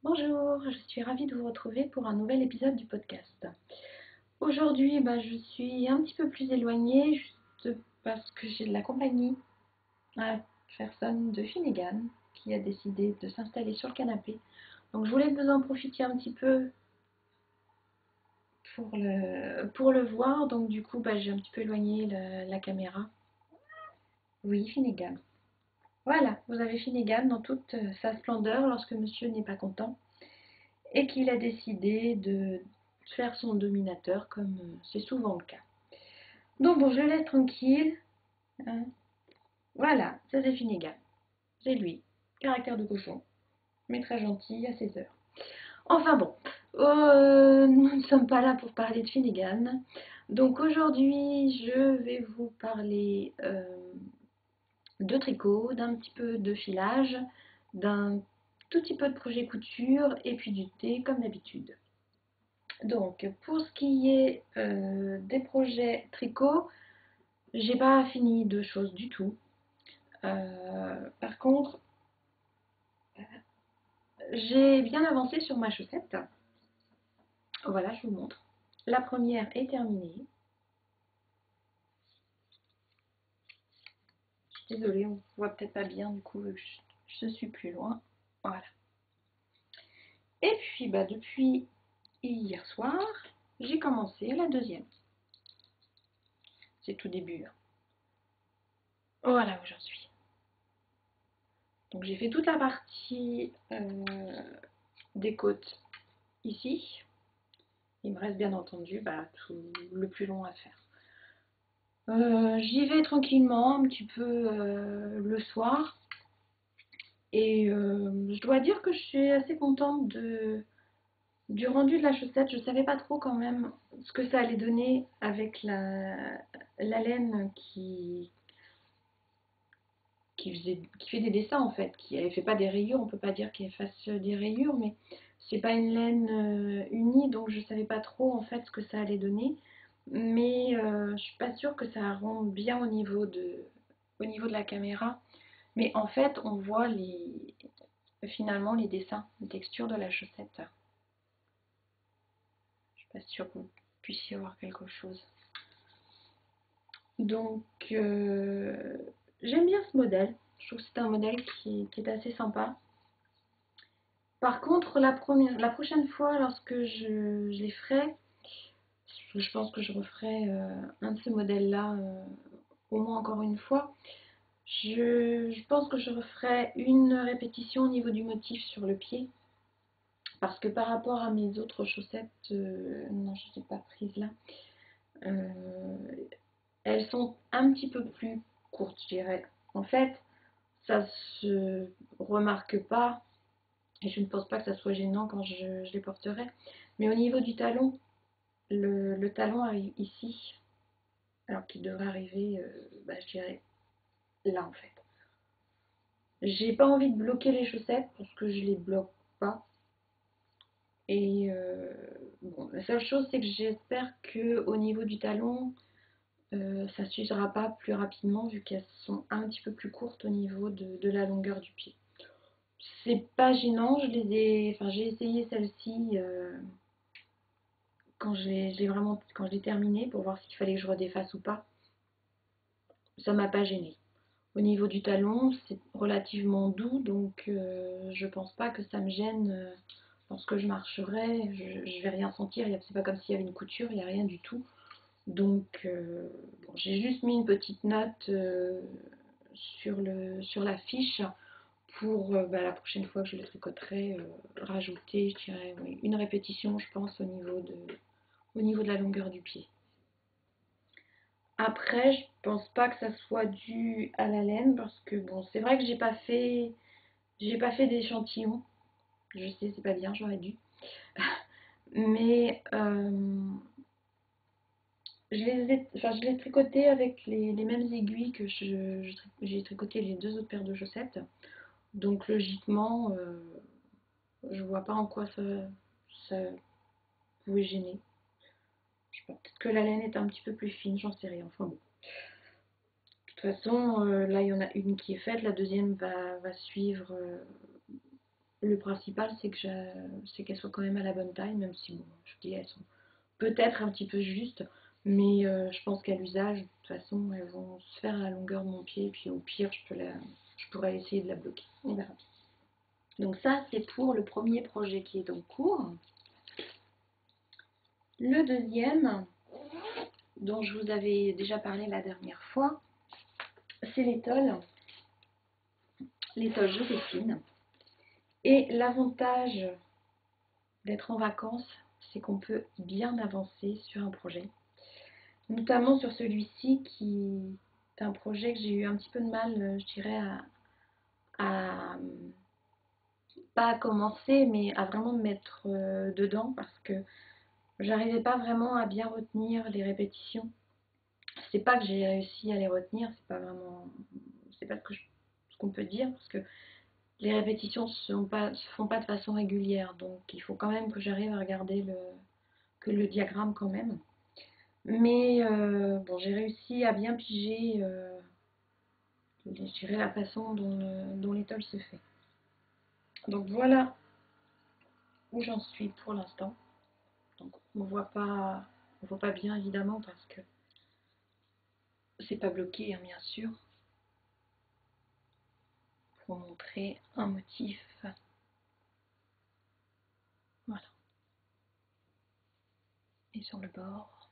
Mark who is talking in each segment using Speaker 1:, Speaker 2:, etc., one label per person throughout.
Speaker 1: Bonjour, je suis ravie de vous retrouver pour un nouvel épisode du podcast. Aujourd'hui, je suis un petit peu plus éloignée juste parce que j'ai de la compagnie à la personne de Finnegan qui a décidé de s'installer sur le canapé. Donc je voulais que vous en profitiez un petit peu pour le voir. Donc du coup, j'ai un petit peu éloigné la caméra. Oui, Finnegan. Voilà, vous avez Finnegan dans toute sa splendeur lorsque monsieur n'est pas content et qu'il a décidé de faire son dominateur comme c'est souvent le cas. Donc bon, je le laisse tranquille, hein. Voilà, ça c'est Finnegan. C'est lui, caractère de cochon, mais très gentil à ses heures. Enfin bon, nous ne sommes pas là pour parler de Finnegan. Donc aujourd'hui, je vais vous parler de tricot, d'un petit peu de filage, d'un tout petit peu de projet couture et puis du thé comme d'habitude. Donc, pour ce qui est des projets tricot, j'ai pas fini de choses du tout. Par contre, j'ai bien avancé sur ma chaussette. Voilà, je vous montre. La première est terminée. Désolée, on voit peut-être pas bien, du coup, je suis plus loin. Voilà. Et puis, depuis hier soir, j'ai commencé la deuxième. C'est tout début, hein. Voilà où j'en suis. Donc, j'ai fait toute la partie des côtes ici. Il me reste bien entendu tout le plus long à faire. J'y vais tranquillement, un petit peu le soir. Et je dois dire que je suis assez contente du rendu de la chaussette. Je ne savais pas trop quand même ce que ça allait donner avec la laine qui fait des dessins en fait. Elle ne fait pas des rayures, on ne peut pas dire qu'elle fasse des rayures, mais c'est pas une laine unie, donc je ne savais pas trop en fait ce que ça allait donner. Mais je suis pas sûre que ça rend bien au niveau de la caméra. Mais en fait, on voit finalement les dessins, les textures de la chaussette. Je suis pas sûre que vous puissiez voir quelque chose. Donc, j'aime bien ce modèle. Je trouve que c'est un modèle qui est assez sympa. Par contre, la prochaine fois, lorsque je les ferai, je pense que je referai un de ces modèles-là au moins encore une fois. Je pense que je referai une répétition au niveau du motif sur le pied. Parce que par rapport à mes autres chaussettes, non, je ne les ai pas prises là. euh, Elles sont un petit peu plus courtes, je dirais. En fait, ça se remarque pas. Et je ne pense pas que ça soit gênant quand je les porterai. Mais au niveau du talon, le talon arrive ici. Alors qu'il devrait arriver, je dirais, là en fait. J'ai pas envie de bloquer les chaussettes parce que je les bloque pas. Et bon, la seule chose, c'est que j'espère qu'au niveau du talon, ça s'usera pas plus rapidement vu qu'elles sont un petit peu plus courtes au niveau de la longueur du pied. C'est pas gênant, j'ai essayé celle-ci quand je l'ai terminée pour voir s'il fallait que je redéfasse ou pas. Ça m'a pas gêné. Au niveau du talon, c'est relativement doux, donc je pense pas que ça me gêne lorsque je marcherai. Je vais rien sentir, c'est pas comme s'il y avait une couture, il n'y a rien du tout. Donc bon, j'ai juste mis une petite note sur la fiche pour la prochaine fois que je le tricoterai, rajouter, je dirais, oui, une répétition, je pense, au niveau de la longueur du pied. Après, je pense pas que ça soit dû à la laine parce que bon, c'est vrai que j'ai pas fait d'échantillon. Je sais, c'est pas bien, j'aurais dû. Mais je l'ai tricoté avec les mêmes aiguilles que j'ai tricoté les deux autres paires de chaussettes. Donc logiquement, je vois pas en quoi ça pouvait gêner. Je sais pas, peut-être que la laine est un petit peu plus fine, j'en sais rien. Enfin bon. De toute façon, là il y en a une qui est faite, la deuxième va suivre Le principal, c'est qu'elles soient quand même à la bonne taille, même si, bon, je dis, elles sont peut-être un petit peu justes, mais je pense qu'à l'usage, de toute façon, elles vont se faire à la longueur de mon pied, et puis au pire, je pourrais essayer de la bloquer. On verra. Donc ça, c'est pour le premier projet qui est en cours. Le deuxième, dont je vous avais déjà parlé la dernière fois, c'est l'étole Joséphine. Et l'avantage d'être en vacances, c'est qu'on peut bien avancer sur un projet. Notamment sur celui-ci qui est un projet que j'ai eu un petit peu de mal, je dirais, pas à commencer, mais à vraiment me mettre dedans parce que j'arrivais pas vraiment à bien retenir les répétitions. C'est pas que j'ai réussi à les retenir, c'est pas ce qu'on peut dire parce que les répétitions se font pas de façon régulière, donc il faut quand même que j'arrive à regarder le diagramme quand même. Mais bon, j'ai réussi à bien piger, je dirais, la façon dont l'étole se fait. Donc voilà où j'en suis pour l'instant. Donc on voit pas bien évidemment parce que c'est pas bloqué, hein, bien sûr, pour montrer un motif. Voilà. Et sur le bord.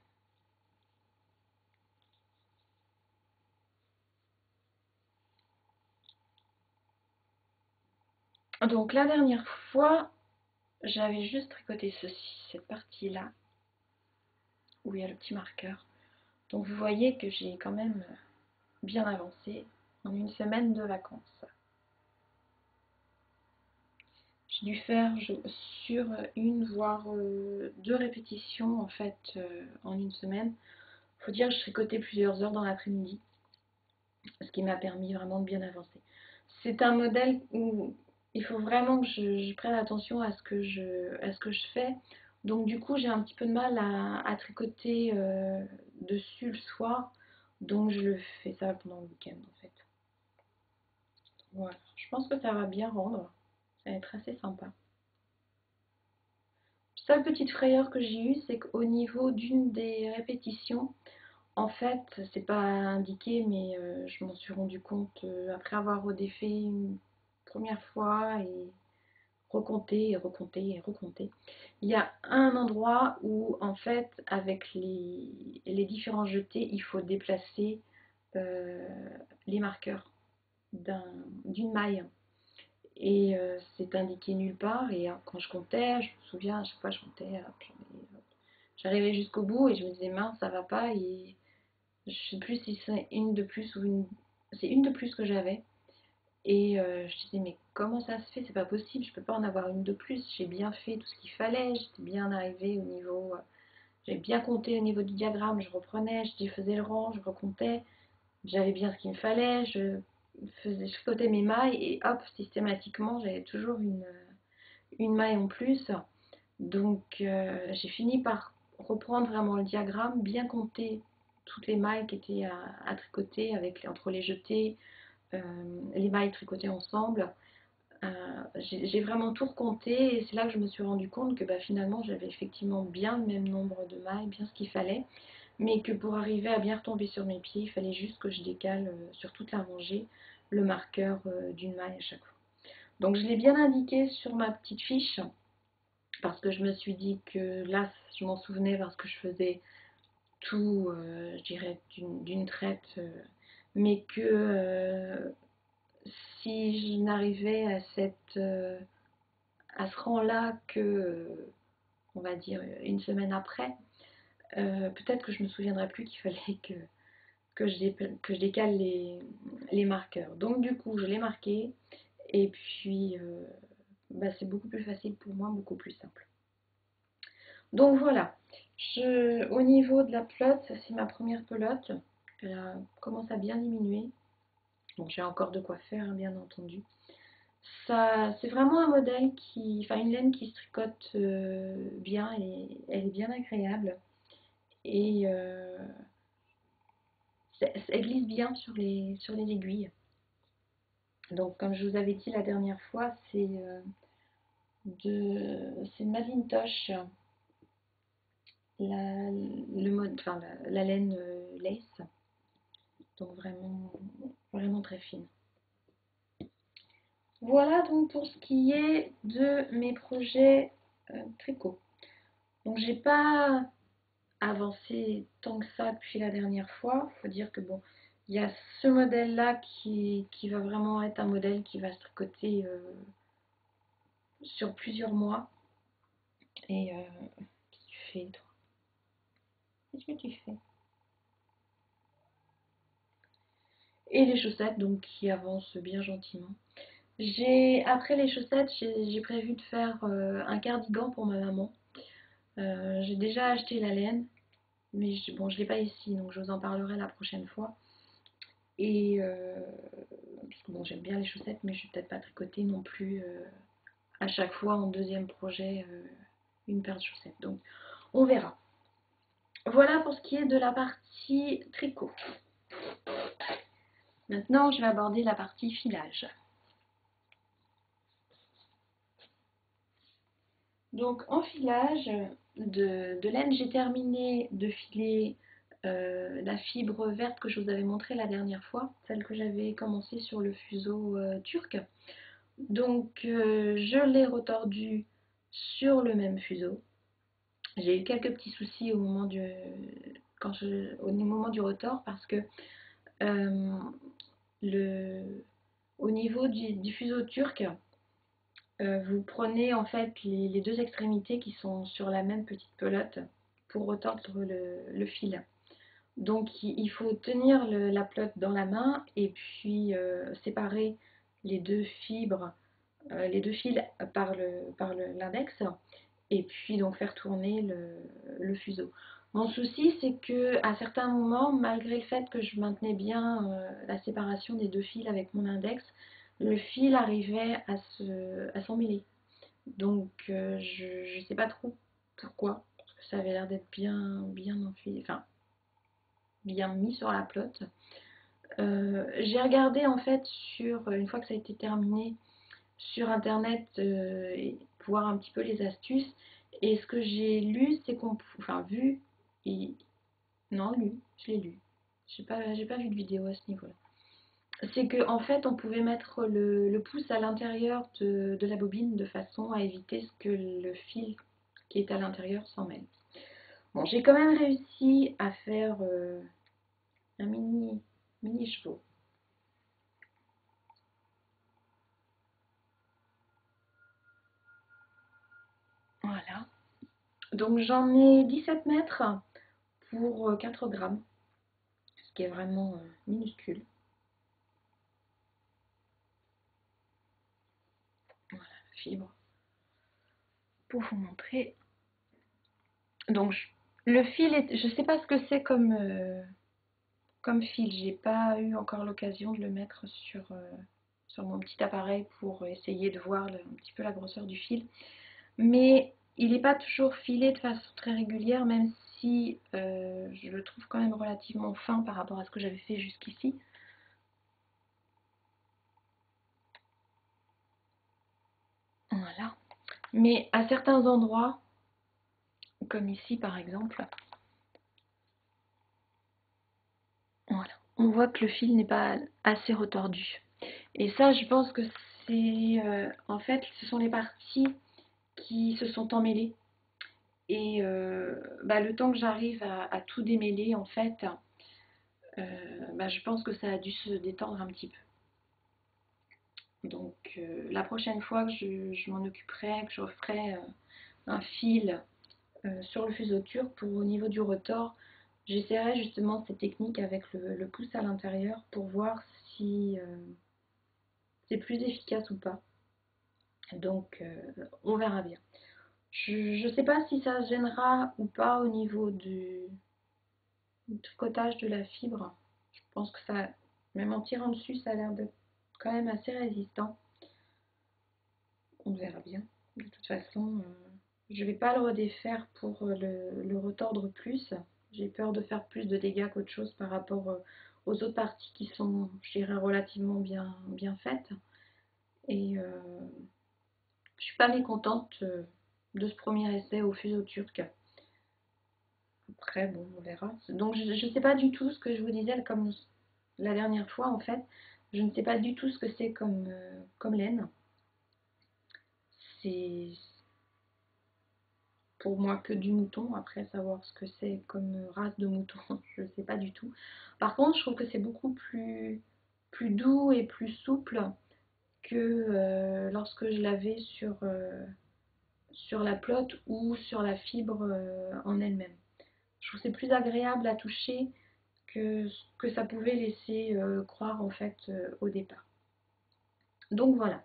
Speaker 1: Donc la dernière fois, j'avais juste tricoté cette partie-là, où il y a le petit marqueur. Donc vous voyez que j'ai quand même bien avancé en une semaine de vacances. J'ai dû faire sur une voire deux répétitions en fait en une semaine. Faut dire que je tricotais plusieurs heures dans l'après-midi, ce qui m'a permis vraiment de bien avancer. C'est un modèle où il faut vraiment que je prenne attention à ce que je fais. Donc du coup j'ai un petit peu de mal à tricoter dessus le soir. Donc je le fais ça pendant le week-end en fait. Voilà, je pense que ça va bien rendre. Ça va être assez sympa. Seule petite frayeur que j'ai eue, c'est qu'au niveau d'une des répétitions, en fait, c'est pas indiqué, mais je m'en suis rendu compte après avoir redéfait une première fois et recompté et recompté et recompté. Il y a un endroit où, en fait, avec les différents jetés, il faut déplacer euh, les marqueurs d'une maille. Et c'est indiqué nulle part. Et quand je comptais, je me souviens, à chaque fois je comptais, j'arrivais jusqu'au bout et je me disais mince, ça va pas. Et je sais plus si c'est une de plus ou une. C'est une de plus que j'avais. Et je disais mais comment ça se fait? C'est pas possible, je peux pas en avoir une de plus. J'ai bien fait tout ce qu'il fallait, j'étais bien arrivée au niveau. J'avais bien compté au niveau du diagramme, je reprenais, je faisais le rang, je recomptais, j'avais bien ce qu'il me fallait, je cotais mes mailles et hop, systématiquement j'avais toujours une maille en plus. Donc j'ai fini par reprendre vraiment le diagramme, bien compter toutes les mailles qui étaient à tricoter entre les jetés, les mailles tricotées ensemble. J'ai vraiment tout recompté et c'est là que je me suis rendu compte que bah, finalement j'avais effectivement bien le même nombre de mailles, bien ce qu'il fallait, mais que pour arriver à bien retomber sur mes pieds, il fallait juste que je décale sur toute la rangée le marqueur d'une maille à chaque fois. Donc je l'ai bien indiqué sur ma petite fiche parce que je me suis dit que là je m'en souvenais parce que je faisais tout, je dirais, d'une traite, mais que si je n'arrivais à ce rang-là que, on va dire, une semaine après, peut-être que je me souviendrai plus qu'il fallait que je décale les marqueurs. Donc du coup, je l'ai marqué et puis bah, c'est beaucoup plus facile pour moi, beaucoup plus simple. Donc voilà, au niveau de la pelote, c'est ma première pelote. Elle commence à bien diminuer. Donc j'ai encore de quoi faire, hein, bien entendu. Ça, c'est vraiment un modèle enfin une laine qui se tricote bien, elle est bien agréable et elle glisse bien sur les aiguilles. Donc comme je vous avais dit la dernière fois, c'est Macintosh, la laine lace, donc vraiment, vraiment très fine. Voilà donc pour ce qui est de mes projets tricot. Donc j'ai pas avancé tant que ça depuis la dernière fois. Il faut dire que bon, il y a ce modèle-là qui va vraiment être un modèle qui va se tricoter sur plusieurs mois. Et qu'est-ce que tu fais toi? Qu'est-ce que tu fais? Et les chaussettes donc qui avancent bien gentiment. Après les chaussettes, j'ai prévu de faire un cardigan pour ma maman. J'ai déjà acheté la laine, mais bon, je ne l'ai pas ici, donc je vous en parlerai la prochaine fois. Et parce que bon, j'aime bien les chaussettes, mais je ne vais peut-être pas tricoter non plus à chaque fois en deuxième projet une paire de chaussettes. Donc on verra. Voilà pour ce qui est de la partie tricot. Maintenant, je vais aborder la partie filage. Donc en filage de laine, j'ai terminé de filer la fibre verte que je vous avais montrée la dernière fois, celle que j'avais commencé sur le fuseau turc. Donc je l'ai retordue sur le même fuseau. J'ai eu quelques petits soucis au moment au moment du retord parce que euh, au niveau du fuseau turc, vous prenez en fait les deux extrémités qui sont sur la même petite pelote pour retordre le fil. Donc il faut tenir la pelote dans la main et puis séparer les deux fibres, les deux fils par l'index et puis donc faire tourner le fuseau. Mon souci c'est que à certains moments, malgré le fait que je maintenais bien la séparation des deux fils avec mon index, le fil arrivait à s'emmêler. Donc je ne sais pas trop pourquoi, parce que ça avait l'air d'être bien enfilé, enfin bien mis sur la pelote. J'ai regardé en fait une fois que ça a été terminé, sur internet et voir un petit peu les astuces. Et ce que j'ai lu, c'est enfin vu, et, non lu, je l'ai lu. J'ai pas vu de vidéo à ce niveau-là. C'est que en fait, on pouvait mettre le pouce à l'intérieur de la bobine de façon à éviter ce que le fil qui est à l'intérieur s'en mêle. Bon, j'ai quand même réussi à faire un mini chevaux. Voilà. Donc j'en ai 17 mètres pour 4 grammes, ce qui est vraiment minuscule. Voilà, la fibre. Pour vous montrer. Donc le fil est, je sais pas ce que c'est comme fil. J'ai pas eu encore l'occasion de le mettre sur mon petit appareil pour essayer de voir un petit peu la grosseur du fil. Mais il n'est pas toujours filé de façon très régulière, même si je le trouve quand même relativement fin par rapport à ce que j'avais fait jusqu'ici. Voilà. Mais à certains endroits, comme ici par exemple, voilà, on voit que le fil n'est pas assez retordu. Et ça, je pense que c'est en fait, ce sont les parties qui se sont emmêlées. Et le temps que j'arrive à tout démêler, en fait, je pense que ça a dû se détendre un petit peu. Donc la prochaine fois que je m'en occuperai, que je referai un fil sur le fuseau turc pour au niveau du retort, j'essaierai justement cette technique avec le pouce à l'intérieur pour voir si c'est plus efficace ou pas. Donc on verra bien. Je ne sais pas si ça gênera ou pas au niveau du tricotage de la fibre. Je pense que ça, même en tirant dessus, ça a l'air d'être quand même assez résistant. On verra bien. De toute façon, je ne vais pas le redéfaire pour le retordre plus. J'ai peur de faire plus de dégâts qu'autre chose par rapport aux autres parties qui sont, je dirais, relativement bien faites. Et je suis pas mécontente de ce premier essai au fuseau turc. Après, bon, on verra. Donc, je ne sais pas du tout ce que je vous disais, comme la dernière fois, en fait. Je ne sais pas du tout ce que c'est comme laine. C'est pour moi que du mouton. Après, savoir ce que c'est comme race de mouton, je ne sais pas du tout. Par contre, je trouve que c'est beaucoup plus doux et plus souple que lorsque je l'avais sur la pelote ou sur la fibre en elle-même. Je trouve que c'est plus agréable à toucher que ce que ça pouvait laisser croire en fait au départ. Donc voilà,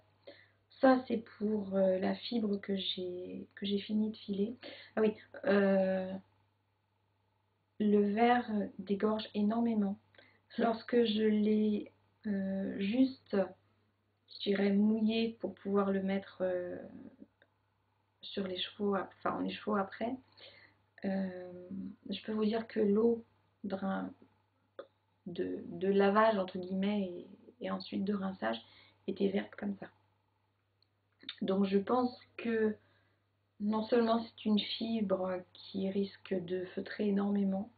Speaker 1: ça c'est pour la fibre que j'ai fini de filer. Ah oui, le verre dégorge énormément. Lorsque je l'ai juste, je dirais, mouillé pour pouvoir le mettre sur les chevaux, enfin les chevaux après, je peux vous dire que l'eau de lavage entre guillemets et ensuite de rinçage était verte comme ça. Donc je pense que non seulement c'est une fibre qui risque de feutrer énormément,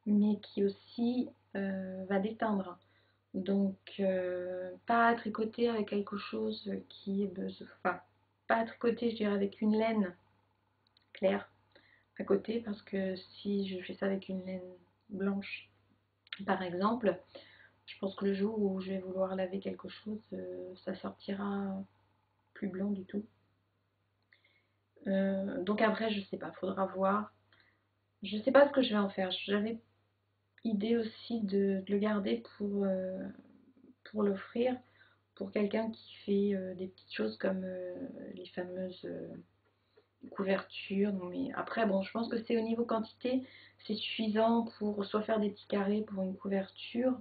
Speaker 1: mais qui aussi va déteindre. Donc pas à tricoter avec quelque chose qui est enfin pas à tricoter je dirais avec une laine claire à côté, parce que si je fais ça avec une laine blanche par exemple, je pense que le jour où je vais vouloir laver quelque chose, ça sortira plus blanc du tout. Donc après, je sais pas, faudra voir. Je sais pas ce que je vais en faire. J'avais idée aussi de le garder pour l'offrir pour quelqu'un qui fait des petites choses comme les fameuses couvertures. Mais après, bon, je pense que c'est au niveau quantité, c'est suffisant pour soit faire des petits carrés pour une couverture,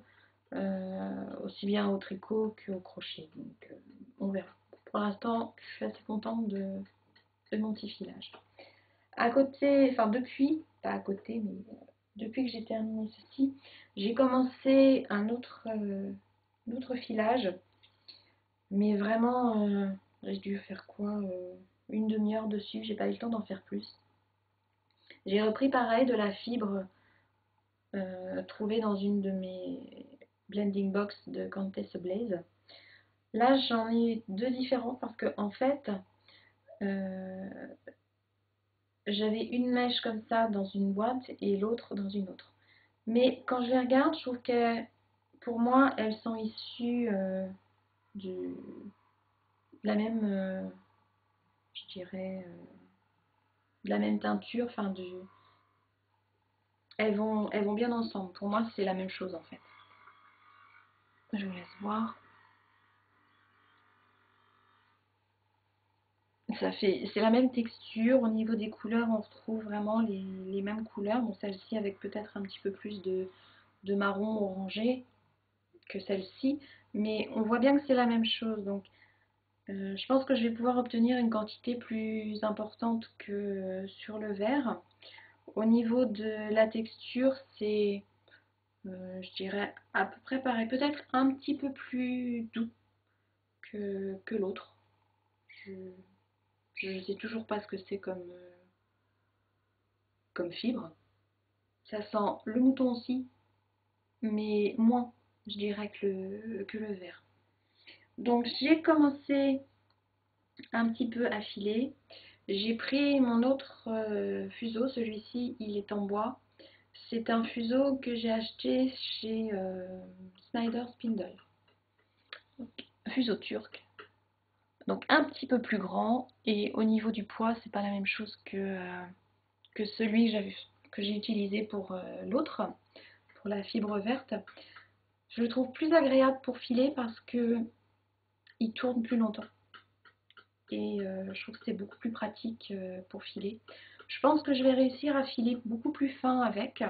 Speaker 1: aussi bien au tricot qu'au crochet. Donc on verra. Pour l'instant, je suis assez contente de mon petit filage. À côté, enfin depuis, pas à côté, mais depuis que j'ai terminé ceci, j'ai commencé un autre filage. Mais vraiment, j'ai dû faire quoi une demi-heure dessus, j'ai pas eu le temps d'en faire plus. J'ai repris pareil de la fibre trouvée dans une de mes blending box de Countess Blaze. Là, j'en ai deux différents parce que en fait, euh, j'avais une mèche comme ça dans une boîte et l'autre dans une autre. Mais quand je les regarde, je trouve que pour moi, elles sont issues de la même, je dirais, de la même teinture, enfin elles vont bien ensemble. Pour moi, c'est la même chose en fait. Je vous laisse voir. C'est la même texture. Au niveau des couleurs, on retrouve vraiment les mêmes couleurs. Bon, celle-ci avec peut-être un petit peu plus de marron orangé que celle-ci. Mais on voit bien que c'est la même chose. Donc, je pense que je vais pouvoir obtenir une quantité plus importante que sur le verre. Au niveau de la texture, c'est, je dirais, à peu près pareil. Peut-être un petit peu plus doux que l'autre. Je ne sais toujours pas ce que c'est comme fibre. Ça sent le mouton aussi, mais moins, je dirais, que le verre. Donc j'ai commencé un petit peu à filer. J'ai pris mon autre fuseau, celui-ci il est en bois. C'est un fuseau que j'ai acheté chez Snyder Spindle. Donc, fuseau turc. Donc un petit peu plus grand et au niveau du poids, c'est pas la même chose que celui que j'ai utilisé pour l'autre, pour la fibre verte. Je le trouve plus agréable pour filer parce que il tourne plus longtemps. Et je trouve que c'est beaucoup plus pratique pour filer. Je pense que je vais réussir à filer beaucoup plus fin avec.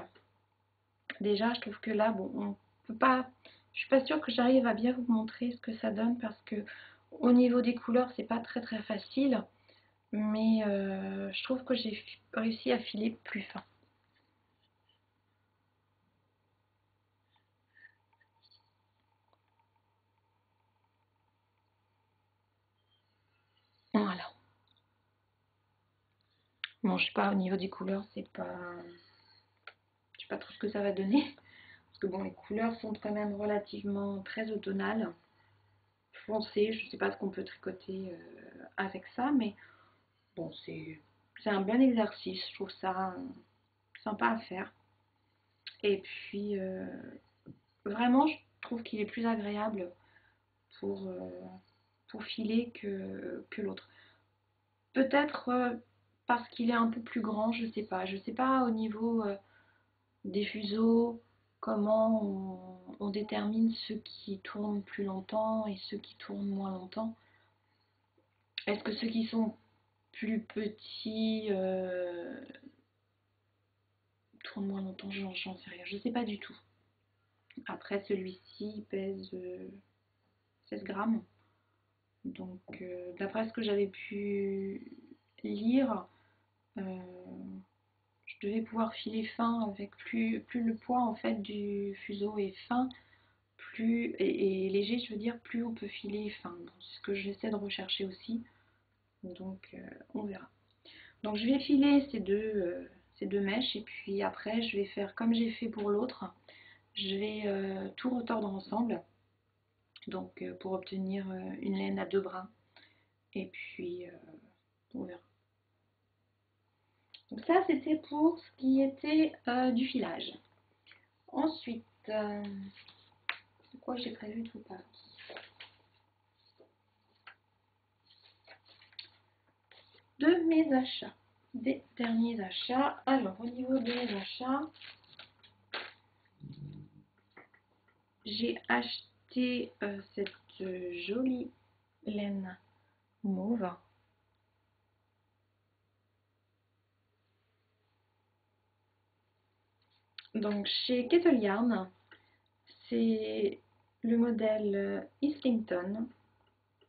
Speaker 1: Déjà, je trouve que là, bon, on peut pas. Je suis pas sûre que j'arrive à bien vous montrer ce que ça donne parce que au niveau des couleurs, c'est pas très très facile. Mais je trouve que j'ai réussi à filer plus fin. Voilà. Bon, je sais pas, au niveau des couleurs, c'est pas... Je sais pas trop ce que ça va donner. Parce que bon, les couleurs sont quand même relativement très automnales. Foncées, je sais pas ce qu'on peut tricoter avec ça, mais bon, c'est un bon exercice. Je trouve ça sympa à faire. Et puis, vraiment, je trouve qu'il est plus agréable pour, euh, pour filer que l'autre. Peut-être parce qu'il est un peu plus grand, je sais pas. Je sais pas au niveau des fuseaux, comment on détermine ceux qui tournent plus longtemps et ceux qui tournent moins longtemps. Est-ce que ceux qui sont plus petits tournent moins longtemps? J'en sais rien, je sais pas du tout. Après, celui-ci pèse 16 grammes. Donc, d'après ce que j'avais pu lire, euh, je devais pouvoir filer fin avec plus le poids en fait du fuseau est fin, plus et léger, je veux dire, plus on peut filer fin. Bon, c'est ce que j'essaie de rechercher aussi. Donc, on verra. Donc, je vais filer ces deux mèches et puis après, je vais faire comme j'ai fait pour l'autre. Je vais tout retordre ensemble. Donc, pour obtenir une laine à deux brins. Et puis, on verra. Donc ça, c'était pour ce qui était du filage. Ensuite, de quoi j'ai prévu de vous parler? De mes achats, des derniers achats. Alors, au niveau de mes achats, j'ai acheté cette jolie laine mauve. Donc, chez Kettle Yarn, c'est le modèle Islington.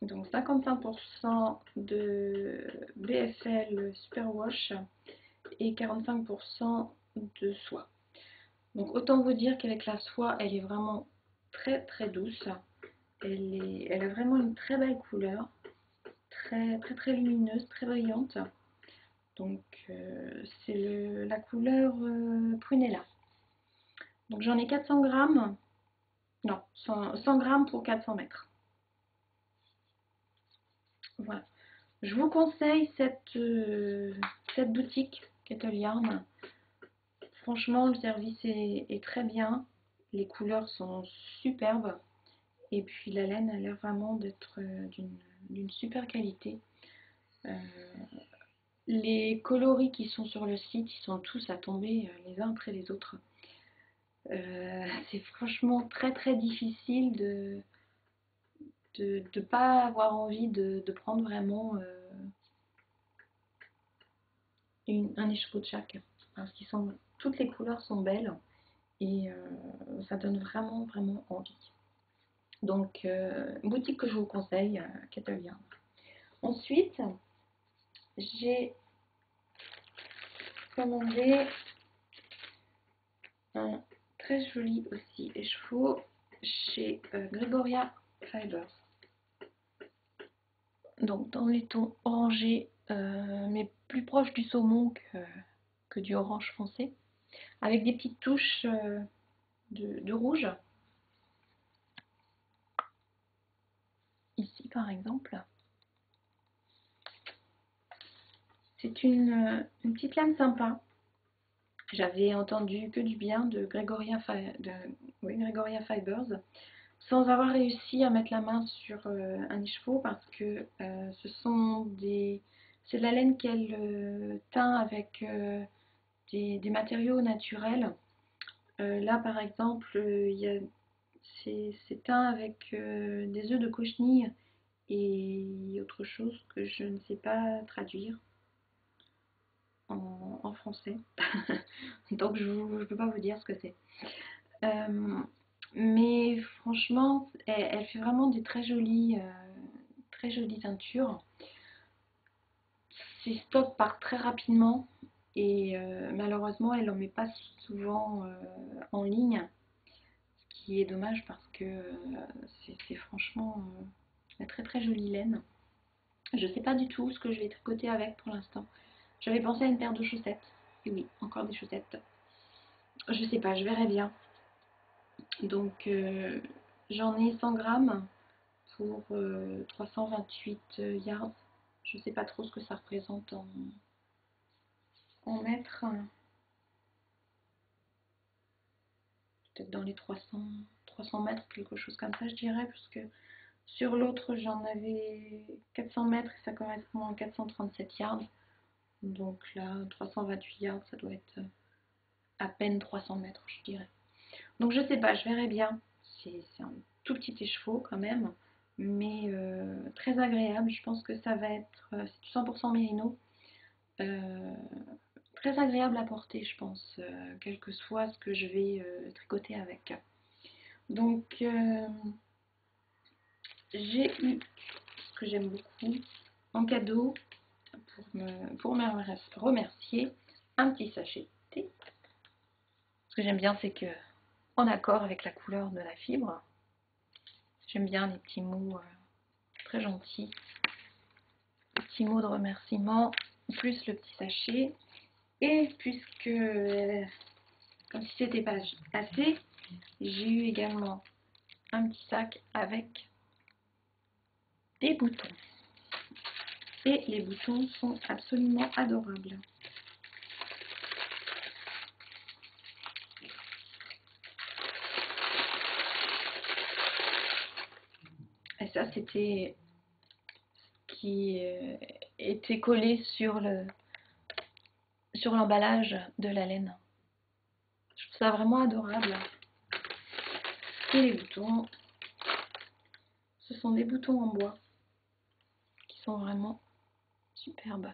Speaker 1: Donc 55% de BFL Superwash et 45% de soie. Donc autant vous dire qu'avec la soie, elle est vraiment très très douce. Elle a vraiment une très belle couleur, très très très lumineuse, très brillante. Donc c'est la couleur prunella. Donc j'en ai 400 grammes, non, 100 grammes pour 400 mètres. Voilà. Je vous conseille cette boutique Kettle Yarn. Franchement, le service est très bien. Les couleurs sont superbes. Et puis la laine a l'air vraiment d'être d'une super qualité. Euh, les coloris qui sont sur le site, ils sont tous à tomber les uns après les autres. C'est franchement très très difficile de ne pas avoir envie de prendre vraiment un écheveau de chaque. Parce qu'ils sont, toutes les couleurs sont belles et ça donne vraiment vraiment envie. Donc, boutique que je vous conseille, Kettle Yarn. Ensuite, j'ai commandé un très joli aussi écheveau chez Gregoria Fibers. Donc, dans les tons orangés, mais plus proche du saumon que du orange foncé, avec des petites touches de rouge. Ici, par exemple. C'est une petite laine sympa. J'avais entendu que du bien de Gregoria Fibers, sans avoir réussi à mettre la main sur un écheveau parce que c'est de la laine qu'elle teint avec des matériaux naturels. Là, par exemple, c'est teint avec des œufs de cochenille et autre chose que je ne sais pas traduire en français. Donc je ne peux pas vous dire ce que c'est. Mais franchement, elle fait vraiment des très jolies teintures. Ses stocks partent très rapidement et malheureusement, elle n'en met pas souvent en ligne. Ce qui est dommage parce que c'est franchement une très très jolie laine. Je ne sais pas du tout ce que je vais tricoter avec pour l'instant. J'avais pensé à une paire de chaussettes. Et oui, encore des chaussettes. Je sais pas, je verrai bien. Donc j'en ai 100 grammes pour 328 yards. Je sais pas trop ce que ça représente en mètres. Peut-être dans les 300 mètres, quelque chose comme ça, je dirais, parce que sur l'autre, j'en avais 400 mètres et ça correspond à 437 yards. Donc là, 328 yards, ça doit être à peine 300 mètres, je dirais. Donc je sais pas, je verrai bien. C'est un tout petit écheveau quand même, mais très agréable. Je pense que ça va être, c'est du 100% mérino. Euh, Très agréable à porter, je pense, quel que soit ce que je vais tricoter avec. Donc j'ai eu ce que j'aime beaucoup en cadeau pour me remercier, un petit sachet de thé. Ce que j'aime bien, c'est que en accord avec la couleur de la fibre, j'aime bien les petits mots très gentils, les petits mots de remerciement, plus le petit sachet. Et puisque, comme si c'était pas assez, j'ai eu également un petit sac avec des boutons. Et les boutons sont absolument adorables. Et ça, c'était ce qui était collé sur l'emballage de la laine. Je trouve ça vraiment adorable. Et les boutons, ce sont des boutons en bois qui sont vraiment superbes.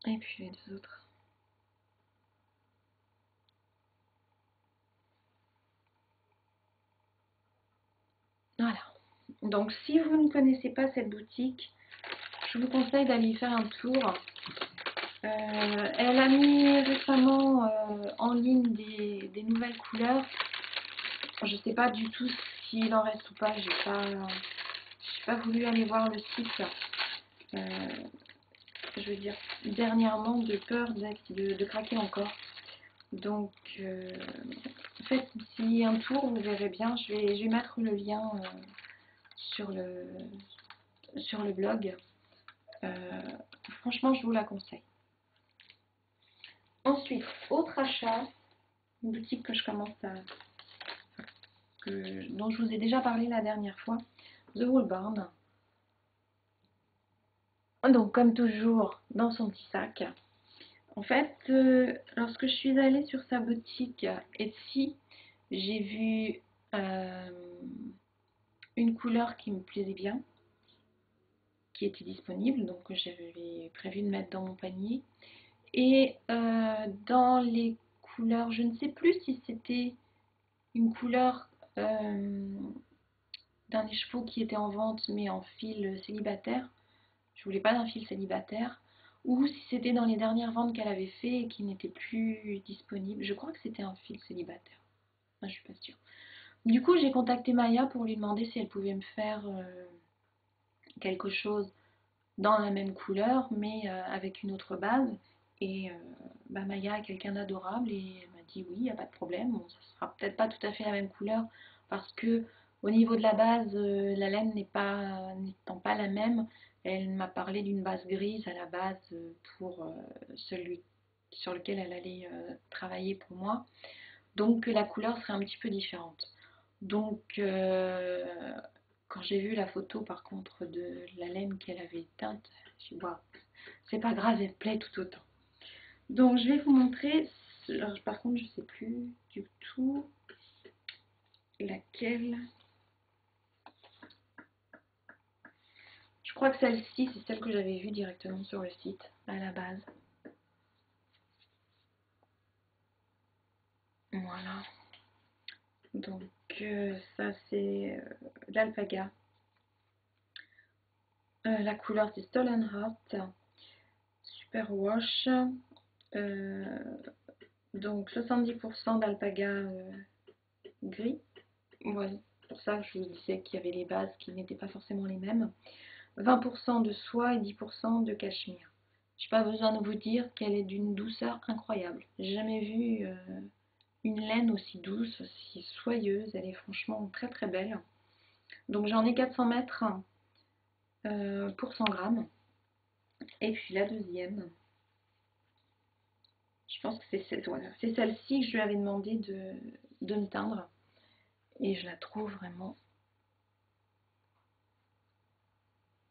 Speaker 1: Et puis les deux autres. Voilà. Donc si vous ne connaissez pas cette boutique, je vous conseille d'aller y faire un tour. Elle a mis récemment en ligne des nouvelles couleurs. Je ne sais pas du tout s'il en reste ou pas. J'ai pas voulu aller voir le site. Je veux dire dernièrement de peur de craquer encore. Donc faites-y un tour, vous verrez bien. Je vais mettre le lien sur le blog. Franchement, je vous la conseille. Ensuite, autre achat, une boutique que je commence dont je vous ai déjà parlé la dernière fois, The Wool Barn. Donc, comme toujours, dans son petit sac. En fait, lorsque je suis allée sur sa boutique Etsy, j'ai vu une couleur qui me plaisait bien, qui était disponible, donc j'avais prévu de mettre dans mon panier. Et dans les couleurs, je ne sais plus si c'était une couleur d'un écheveau qui était en vente mais en fil célibataire. Je voulais pas d'un fil célibataire. Ou si c'était dans les dernières ventes qu'elle avait fait et qui n'était plus disponible. Je crois que c'était un fil célibataire. Enfin, je suis pas sûre. Du coup, j'ai contacté Maya pour lui demander si elle pouvait me faire quelque chose dans la même couleur mais avec une autre base. Et Maya est quelqu'un d'adorable et elle m'a dit oui, il n'y a pas de problème. Bon, ça sera peut-être pas tout à fait la même couleur parce que au niveau de la base, la laine n'étant pas la même. Elle m'a parlé d'une base grise à la base pour celui sur lequel elle allait travailler pour moi. Donc la couleur serait un petit peu différente. Donc quand j'ai vu la photo par contre de la laine qu'elle avait teinte, je suis waouh, c'est pas grave, elle plaît tout autant. Donc je vais vous montrer, alors, par contre je sais plus du tout laquelle. Je crois que celle-ci c'est celle que j'avais vue directement sur le site à la base. Voilà. Donc ça c'est l'alpaga. La couleur c'est Stolen Heart. Super wash. Donc 70% d'alpaga gris. Voilà, pour ça que je vous disais qu'il y avait les bases qui n'étaient pas forcément les mêmes. 20% de soie et 10% de cachemire. Je n'ai pas besoin de vous dire qu'elle est d'une douceur incroyable. J'ai jamais vu une laine aussi douce, aussi soyeuse. Elle est franchement très très belle. Donc j'en ai 400 mètres pour 100 grammes. Et puis la deuxième, je pense que c'est voilà, celle-ci que je lui avais demandé de me teindre. Et je la trouve vraiment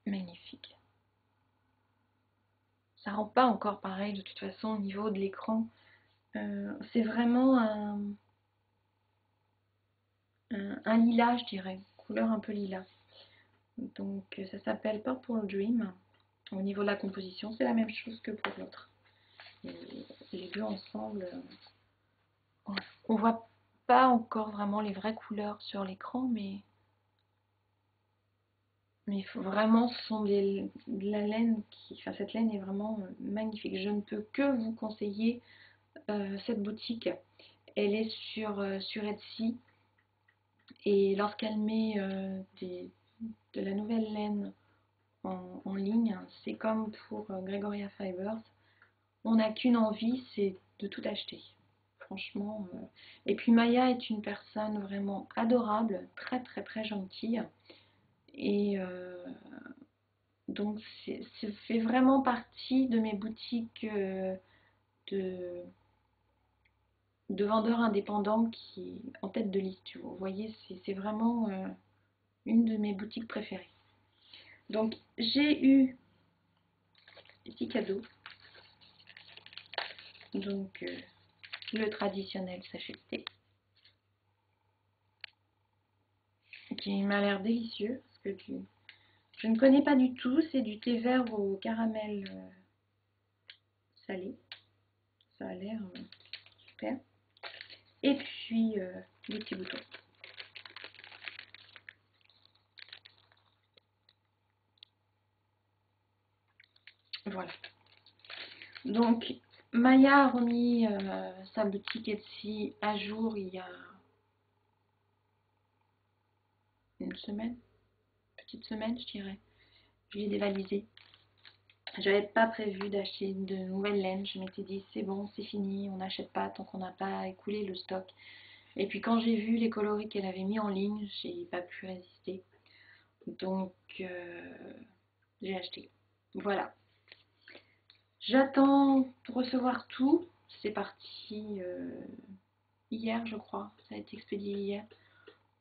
Speaker 1: magnifique. Ça rend pas encore pareil de toute façon au niveau de l'écran. C'est vraiment un lilas, je dirais, couleur un peu lilas. Donc ça s'appelle Purple Dream. Au niveau de la composition, c'est la même chose que pour l'autre. Les deux ensemble, on voit pas encore vraiment les vraies couleurs sur l'écran, mais vraiment ce sont de la laine enfin cette laine est vraiment magnifique. Je ne peux que vous conseiller cette boutique. Elle est sur Etsy et lorsqu'elle met de la nouvelle laine en ligne, c'est comme pour Gregoria Fibers, on n'a qu'une envie, c'est de tout acheter. Franchement. Et puis Maya est une personne vraiment adorable, très très très gentille. Et donc ça fait vraiment partie de mes boutiques de, de vendeurs indépendants qui en tête de liste. Vous voyez, c'est vraiment une de mes boutiques préférées. Donc j'ai eu des petits cadeaux. Donc le traditionnel sachet de thé qui m'a l'air délicieux parce que je ne connais pas du tout. C'est du thé vert au caramel salé. Ça a l'air super. Et puis des petits boutons. Voilà. Donc Maya a remis sa boutique Etsy à jour il y a une semaine, petite semaine je dirais. Je l'ai dévalisé. J'avais pas prévu d'acheter de nouvelles laines. Je m'étais dit c'est bon, c'est fini, on n'achète pas tant qu'on n'a pas écoulé le stock. Et puis quand j'ai vu les coloris qu'elle avait mis en ligne, j'ai pas pu résister. Donc j'ai acheté. Voilà. J'attends de recevoir tout. C'est parti hier, je crois. Ça a été expédié hier.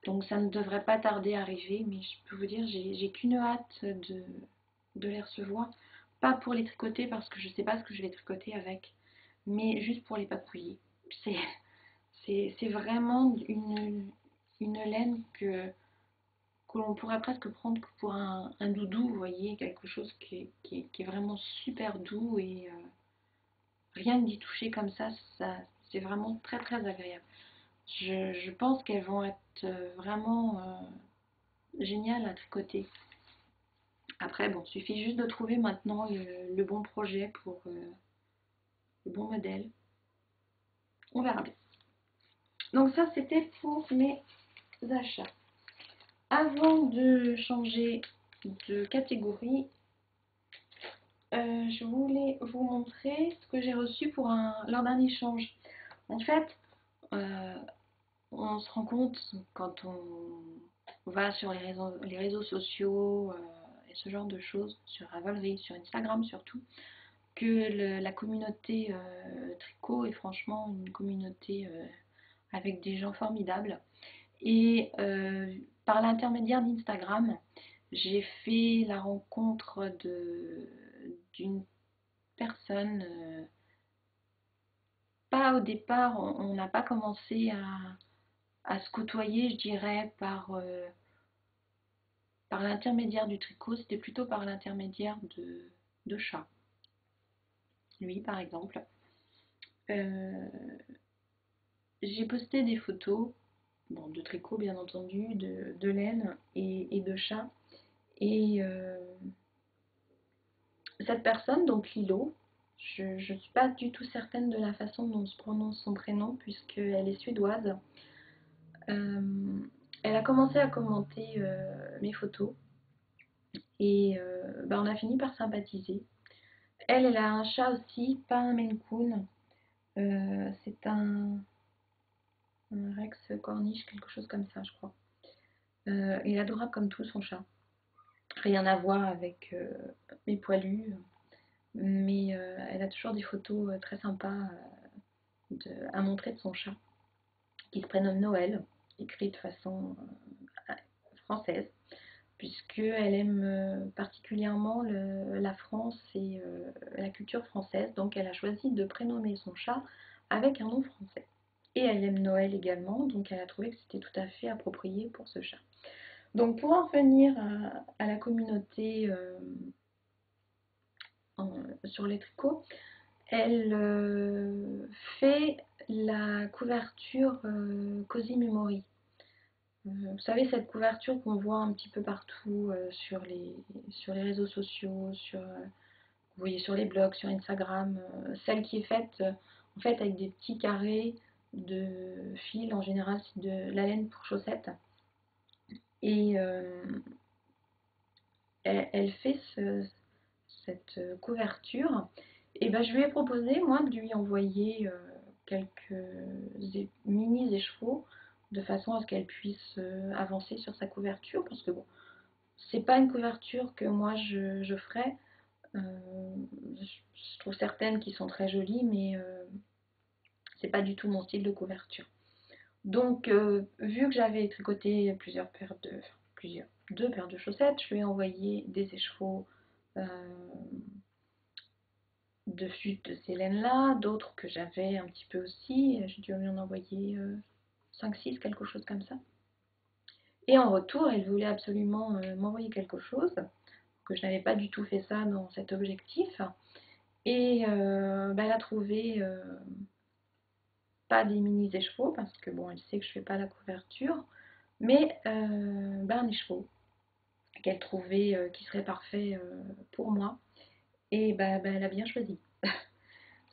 Speaker 1: Donc ça ne devrait pas tarder à arriver. Mais je peux vous dire, j'ai qu'une hâte de les recevoir. Pas pour les tricoter parce que je ne sais pas ce que je vais tricoter avec. Mais juste pour les papouiller. C'est vraiment une laine que l'on pourrait presque prendre pour un doudou, vous voyez, quelque chose qui est vraiment super doux et rien que d'y toucher comme ça c'est vraiment très très agréable. Je pense qu'elles vont être vraiment géniales à tricoter. Après, bon, il suffit juste de trouver maintenant le bon projet pour le bon modèle. On verra bien. Donc ça, c'était pour mes achats. Avant de changer de catégorie, je voulais vous montrer ce que j'ai reçu lors d'un échange. En fait, on se rend compte quand on va sur les réseaux sociaux et ce genre de choses, sur Ravelry, sur Instagram surtout, que la communauté tricot est franchement une communauté avec des gens formidables. Et par l'intermédiaire d'Instagram, j'ai fait la rencontre d'une personne. Pas au départ, on n'a pas commencé à se côtoyer, je dirais, par l'intermédiaire du tricot, c'était plutôt par l'intermédiaire de chats. Lui, par exemple. Euh, j'ai posté des photos, bon, de tricot bien entendu, de laine et de chat. Et cette personne, donc Lilo, je ne suis pas du tout certaine de la façon dont se prononce son prénom, puisqu'elle est suédoise. Elle a commencé à commenter mes photos et on a fini par sympathiser. Elle a un chat aussi, pas un Maine Coon. C'est un Rex Corniche, quelque chose comme ça, je crois. Il est adorable comme tout, son chat. Rien à voir avec mes poilus, mais elle a toujours des photos très sympas à montrer de son chat, qui se prénomme Noël, écrit de façon française, puisqu'elle aime particulièrement la France et la culture française, donc elle a choisi de prénommer son chat avec un nom français. Et elle aime Noël également, donc elle a trouvé que c'était tout à fait approprié pour ce chat. Donc pour en revenir à la communauté sur les tricots, elle fait la couverture Cozy Memory. Vous savez, cette couverture qu'on voit un petit peu partout sur les réseaux sociaux, vous voyez sur les blogs, sur Instagram, celle qui est faite en fait avec des petits carrés de fil, en général c'est de la laine pour chaussettes. Et elle fait cette couverture. Et ben, je lui ai proposé, moi, de lui envoyer quelques mini écheveaux de façon à ce qu'elle puisse avancer sur sa couverture. Parce que bon, c'est pas une couverture que moi je ferais. Je trouve certaines qui sont très jolies, mais c'est pas du tout mon style de couverture. Donc, vu que j'avais tricoté deux paires de chaussettes, je lui ai envoyé des écheveaux dessus de ces laines-là, d'autres que j'avais un petit peu aussi. J'ai dû lui en envoyer 5-6, quelque chose comme ça. Et en retour, elle voulait absolument m'envoyer quelque chose, que je n'avais pas du tout fait ça dans cet objectif. Et elle a trouvé pas des mini écheveaux, parce que bon, elle sait que je fais pas la couverture, mais un écheveau qu'elle trouvait qui serait parfait pour moi. Et elle a bien choisi.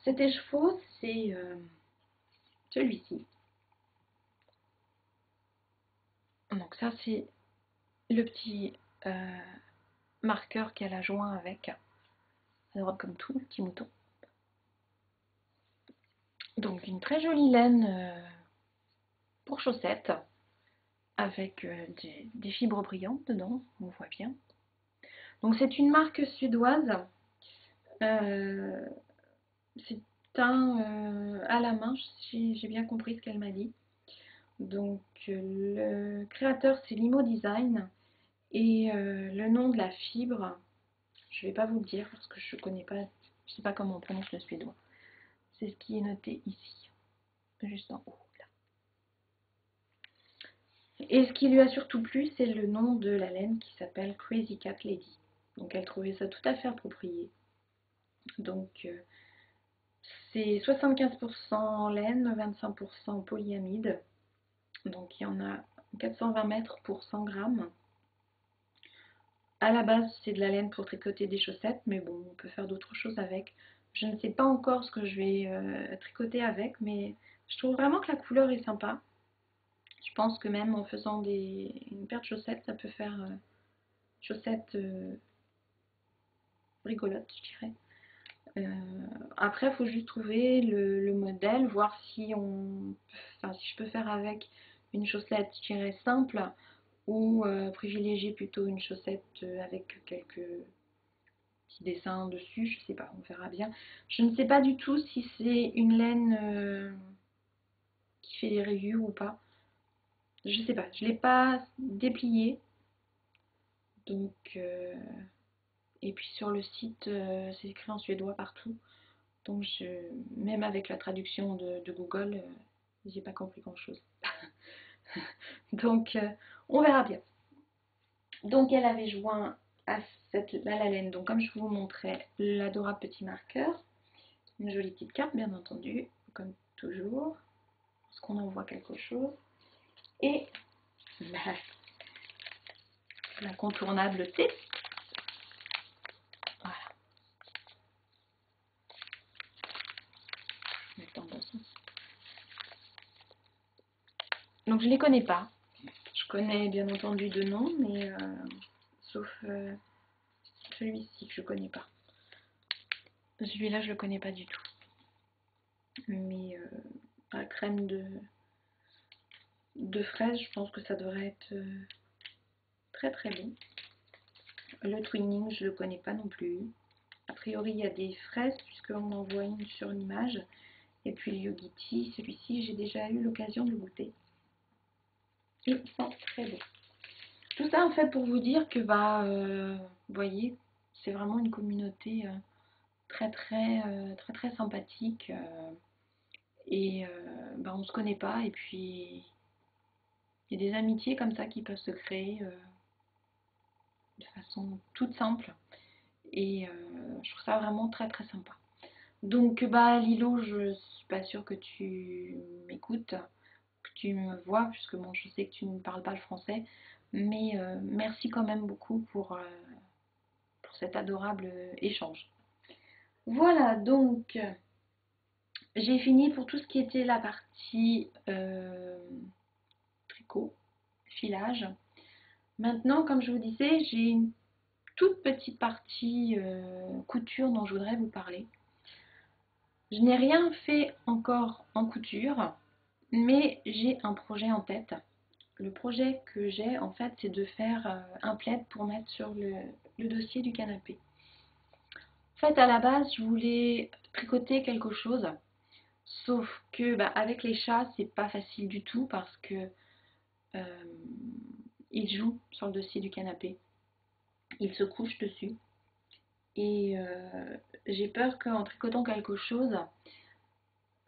Speaker 1: Cet écheveau, c'est celui-ci. Donc ça, c'est le petit marqueur qu'elle a joint avec. Alors comme tout, le petit mouton. Donc une très jolie laine pour chaussettes, avec des fibres brillantes dedans, on voit bien. Donc c'est une marque suédoise. C'est un à la main, j'ai bien compris ce qu'elle m'a dit. Donc le créateur c'est Limo Design et le nom de la fibre, je ne vais pas vous le dire parce que je connais pas, je sais pas comment on prononce le suédois. C'est ce qui est noté ici, juste en haut. Là. Et ce qui lui a surtout plu, c'est le nom de la laine qui s'appelle Crazy Cat Lady. Donc elle trouvait ça tout à fait approprié. Donc c'est 75% laine, 25% polyamide. Donc il y en a 420 mètres pour 100 grammes. À la base, c'est de la laine pour tricoter des chaussettes, mais bon, on peut faire d'autres choses avec. Je ne sais pas encore ce que je vais tricoter avec, mais je trouve vraiment que la couleur est sympa. Je pense que même en faisant une paire de chaussettes, ça peut faire chaussettes rigolotes, je dirais. Après, il faut juste trouver le modèle, voir si si je peux faire avec une chaussette, je dirais, simple, ou privilégier plutôt une chaussette avec quelques petits dessins dessus, je sais pas, on verra bien. Je ne sais pas du tout si c'est une laine qui fait des rayures ou pas. Je sais pas, je l'ai pas dépliée. Donc, et puis sur le site, c'est écrit en suédois partout. Donc, même avec la traduction de Google, j'ai pas compris grand chose. Donc, on verra bien. Donc, elle avait joint à la laine, donc comme je vous montrais, l'adorable petit marqueur. Une jolie petite carte, bien entendu, comme toujours, parce qu'on envoie quelque chose. Et l'incontournable thé. Voilà. Donc je les connais pas. Je connais bien entendu de nom, mais sauf celui-ci que je connais pas. Celui-là, je le connais pas du tout. Mais la crème de fraise, je pense que ça devrait être très très bon. Le Twinning, je le connais pas non plus. A priori, il y a des fraises, puisqu'on en voit une sur l'image. Et puis le Yogiti, celui-ci, j'ai déjà eu l'occasion de le goûter. Et il sent très bon. Tout ça, en fait, pour vous dire que, vous voyez, c'est vraiment une communauté très très sympathique. Et on se connaît pas. Et puis, il y a des amitiés comme ça qui peuvent se créer de façon toute simple. Et je trouve ça vraiment très très sympa. Donc Lilo, je suis pas sûre que tu m'écoutes, que tu me vois, puisque bon, je sais que tu ne parles pas le français. Mais merci quand même beaucoup pour cet adorable échange. Voilà, donc j'ai fini pour tout ce qui était la partie tricot, filage. Maintenant, comme je vous disais, j'ai une toute petite partie couture dont je voudrais vous parler. Je n'ai rien fait encore en couture, mais j'ai un projet en tête. Le projet que j'ai, en fait, c'est de faire un plaid pour mettre sur le dossier du canapé. En fait, à la base, je voulais tricoter quelque chose, sauf que avec les chats, c'est pas facile du tout parce que ils jouent sur le dossier du canapé, ils se couchent dessus. Et j'ai peur qu'en tricotant quelque chose,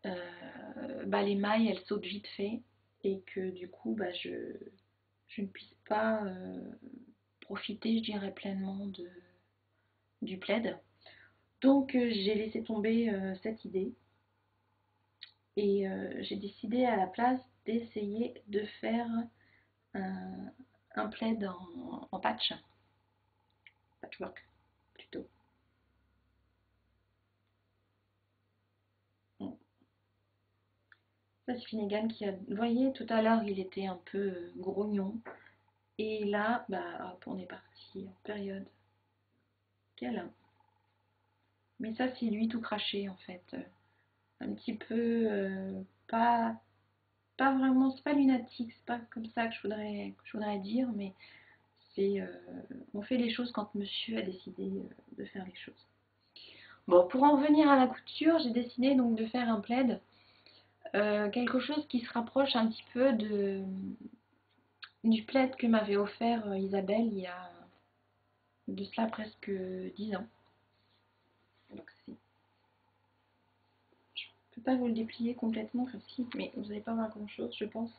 Speaker 1: les mailles elles sautent vite fait et que du coup je ne puisse pas profiter, je dirais, pleinement du plaid. Donc j'ai laissé tomber cette idée et j'ai décidé à la place d'essayer de faire un plaid en patchwork plutôt. Bon. Ça c'est Finnegan qui a... Vous voyez, tout à l'heure il était un peu grognon. Et là, hop, on est parti en période câlin. Mais ça, c'est lui tout craché en fait. Un petit peu, pas vraiment, c'est pas lunatique, c'est pas comme ça que je voudrais dire, mais c'est, on fait les choses quand monsieur a décidé de faire les choses. Bon, pour en venir à la couture, j'ai décidé donc de faire un plaid. Quelque chose qui se rapproche un petit peu du plaid que m'avait offert Isabelle il y a de cela presque 10 ans. Donc je ne peux pas vous le déplier complètement, comme si, mais vous n'allez pas voir grand chose, je pense.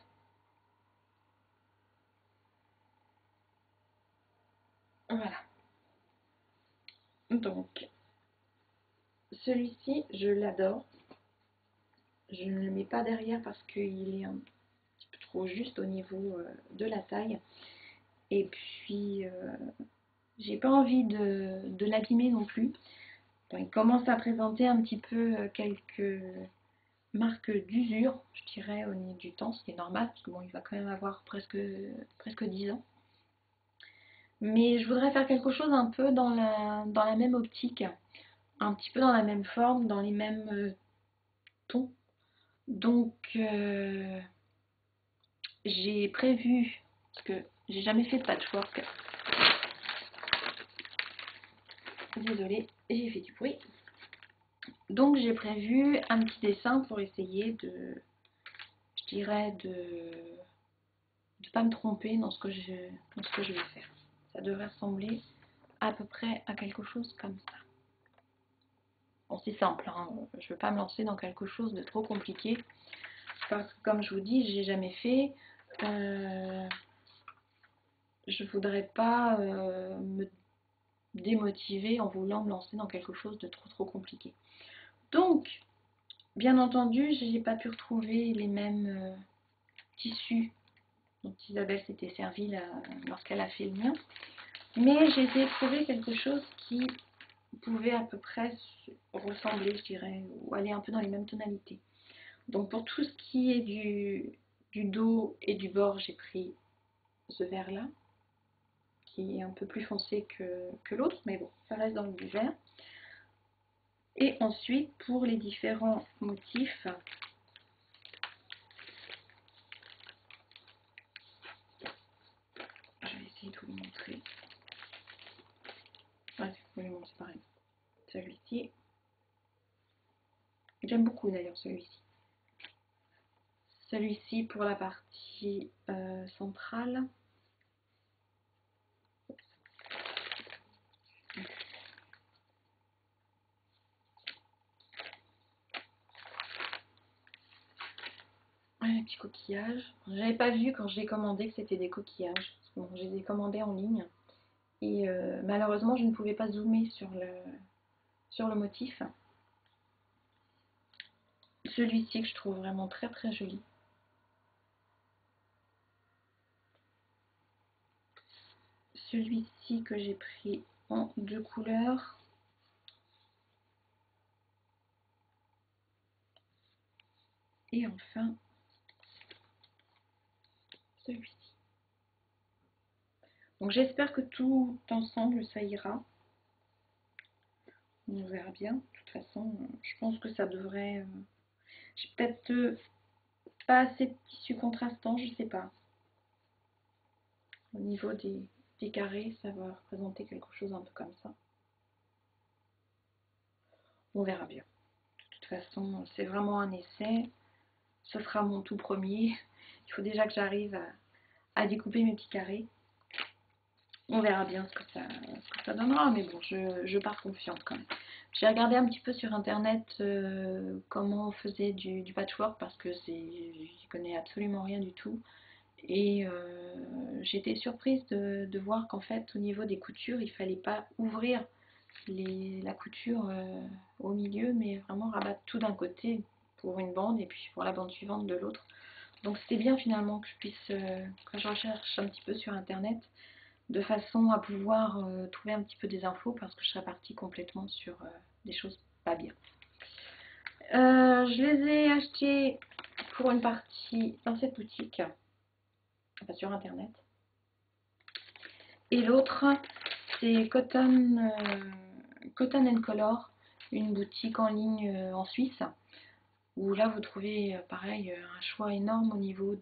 Speaker 1: Voilà. Donc, celui-ci, je l'adore. Je ne le mets pas derrière parce qu'il est un petit peu trop juste au niveau de la taille. Et puis, j'ai pas envie de l'abîmer non plus. Donc, il commence à présenter un petit peu quelques marques d'usure, je dirais, au niveau du temps, ce qui est normal, parce que bon, il va quand même avoir presque 10 ans. Mais je voudrais faire quelque chose un peu dans la même optique, un petit peu dans la même forme, dans les mêmes tons. Donc j'ai prévu, parce que j'ai jamais fait de patchwork, désolée, j'ai fait du bruit. Donc j'ai prévu un petit dessin pour essayer je dirais, de ne pas me tromper dans ce que je vais faire. Ça devrait ressembler à peu près à quelque chose comme ça. Bon, c'est simple, hein. Je ne veux pas me lancer dans quelque chose de trop compliqué. Parce que comme je vous dis, j'ai jamais fait. Je voudrais pas me démotiver en voulant me lancer dans quelque chose de trop compliqué. Donc, bien entendu, je n'ai pas pu retrouver les mêmes tissus dont Isabelle s'était servie lorsqu'elle a fait le mien. Mais j'ai essayé de trouver quelque chose qui pouvait à peu près ressembler, je dirais, ou aller un peu dans les mêmes tonalités. Donc pour tout ce qui est du dos et du bord, j'ai pris ce vert là, qui est un peu plus foncé que l'autre, mais bon, ça reste dans le du vert. Et ensuite, pour les différents motifs, je vais essayer de vous le montrer. Ouais, c'est pareil. Celui-ci, j'aime beaucoup d'ailleurs celui-ci. Celui-ci pour la partie centrale. Un petit coquillage. J'avais pas vu quand j'ai commandé que c'était des coquillages. Bon, je les ai commandés en ligne. Et malheureusement, je ne pouvais pas zoomer sur le motif. Celui-ci que je trouve vraiment très très joli. Celui-ci que j'ai pris en 2 couleurs. Et enfin, celui-ci. Donc j'espère que tout ensemble ça ira. On verra bien. De toute façon, je pense que ça devrait... J'ai peut-être pas assez de tissu contrastant, je sais pas. Au niveau des carrés, ça va représenter quelque chose un peu comme ça. On verra bien. De toute façon, c'est vraiment un essai. Ce sera mon tout premier. Il faut déjà que j'arrive à découper mes petits carrés. On verra bien ce que ça donnera, mais bon, je pars confiante quand même. J'ai regardé un petit peu sur internet comment on faisait du patchwork parce que j'y connais absolument rien du tout. Et j'étais surprise de voir qu'en fait au niveau des coutures, il fallait pas ouvrir la couture au milieu, mais vraiment rabattre tout d'un côté pour une bande et puis pour la bande suivante de l'autre. Donc c'était bien finalement que je puisse, que je recherche un petit peu sur internet de façon à pouvoir trouver un petit peu des infos parce que je serais partie complètement sur des choses pas bien. Je les ai achetés pour une partie dans cette boutique, enfin sur internet. Et l'autre, c'est Cotton Color, une boutique en ligne en Suisse, où là vous trouvez pareil un choix énorme au niveau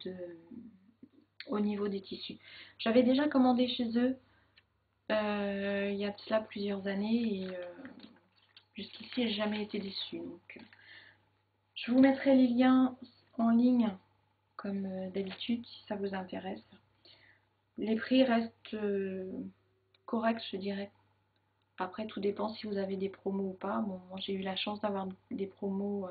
Speaker 1: des tissus. J'avais déjà commandé chez eux il y a de cela plusieurs années et jusqu'ici j'ai jamais été déçue. Donc, je vous mettrai les liens en ligne comme d'habitude si ça vous intéresse. Les prix restent corrects, je dirais. Après, tout dépend si vous avez des promos ou pas. Bon, moi j'ai eu la chance d'avoir des promos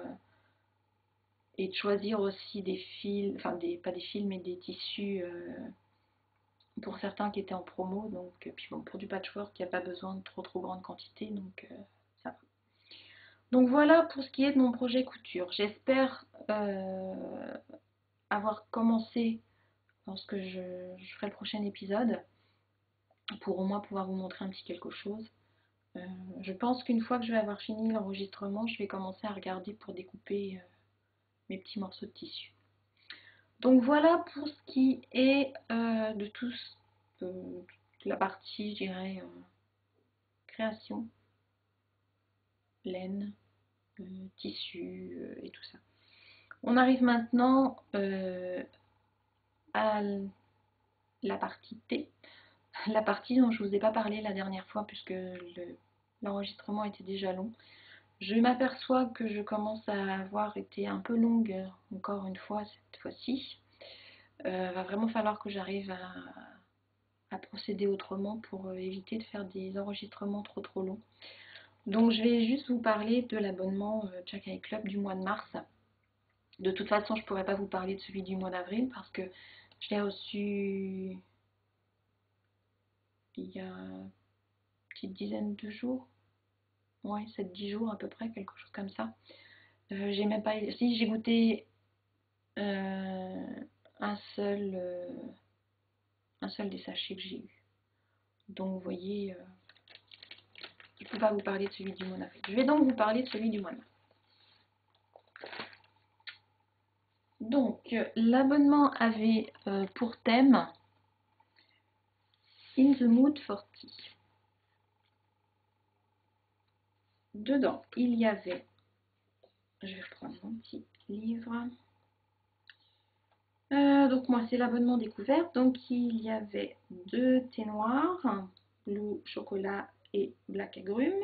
Speaker 1: et de choisir aussi des fils, enfin pas des fils mais des tissus pour certains qui étaient en promo. Donc, puis bon, pour du patchwork, il n'y a pas besoin de trop grande quantité, donc ça va. Donc voilà pour ce qui est de mon projet couture. J'espère avoir commencé lorsque je ferai le prochain épisode pour au moins pouvoir vous montrer un petit quelque chose. Je pense qu'une fois que je vais avoir fini l'enregistrement, je vais commencer à regarder pour découper mes petits morceaux de tissu. Donc voilà pour ce qui est de tout la partie, je dirais, création, laine, tissu et tout ça. On arrive maintenant à la partie T, la partie dont je ne vous ai pas parlé la dernière fois puisque l'enregistrement était déjà long. Je m'aperçois que je commence à avoir été un peu longue encore une fois cette fois-ci. Va vraiment falloir que j'arrive à procéder autrement pour éviter de faire des enregistrements trop longs. Donc je vais juste vous parler de l'abonnement Jack Club du mois de mars. De toute façon, je ne pourrais pas vous parler de celui du mois d'avril parce que je l'ai reçu il y a une petite dizaine de jours. Ouais, 7-10 jours à peu près, quelque chose comme ça. J'ai même pas... Si, j'ai goûté un seul des sachets que j'ai eu. Donc vous voyez, je ne peux pas vous parler de celui du mois d'avril. Je vais donc vous parler de celui du mois de mars. Donc, l'abonnement avait pour thème In the Mood for Tea. Dedans, il y avait, je vais reprendre mon petit livre. Donc moi, c'est l'abonnement découverte. Donc, il y avait 2 thés noirs, blue chocolat et black agrumes.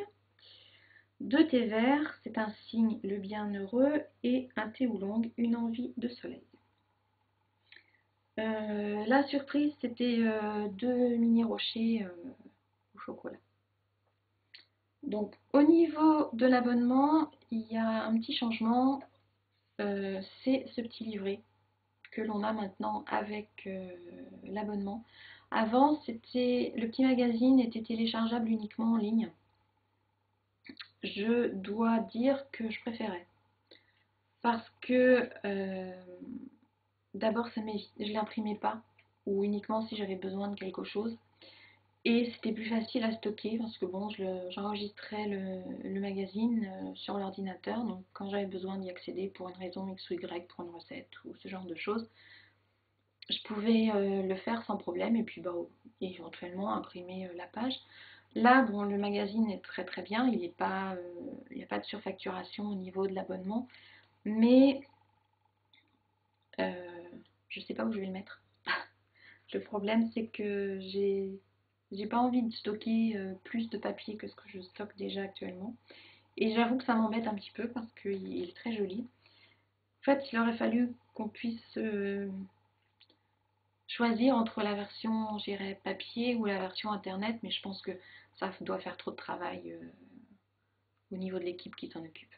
Speaker 1: 2 thés verts, c'est un signe, le bienheureux, et un thé oolong, une envie de soleil. La surprise, c'était 2 mini rochers au chocolat. Donc au niveau de l'abonnement, il y a un petit changement, c'est ce petit livret que l'on a maintenant avec l'abonnement. Avant, c'était le petit magazine était téléchargeable uniquement en ligne. Je dois dire que je préférais. Parce que d'abord, je ne l'imprimais pas, ou uniquement si j'avais besoin de quelque chose. Et c'était plus facile à stocker parce que bon, j'enregistrais le magazine sur l'ordinateur. Donc quand j'avais besoin d'y accéder pour une raison X ou Y, pour une recette ou ce genre de choses, je pouvais le faire sans problème et puis bah, éventuellement imprimer la page. Là, bon, le magazine est très très bien, il n'y a pas de surfacturation au niveau de l'abonnement, mais je ne sais pas où je vais le mettre. Le problème, c'est que j'ai pas envie de stocker plus de papier que ce que je stocke déjà actuellement. Et j'avoue que ça m'embête un petit peu parce qu'il est très joli. En fait, il aurait fallu qu'on puisse choisir entre la version, j'irais, papier ou la version internet, mais je pense que ça doit faire trop de travail au niveau de l'équipe qui s'en occupe.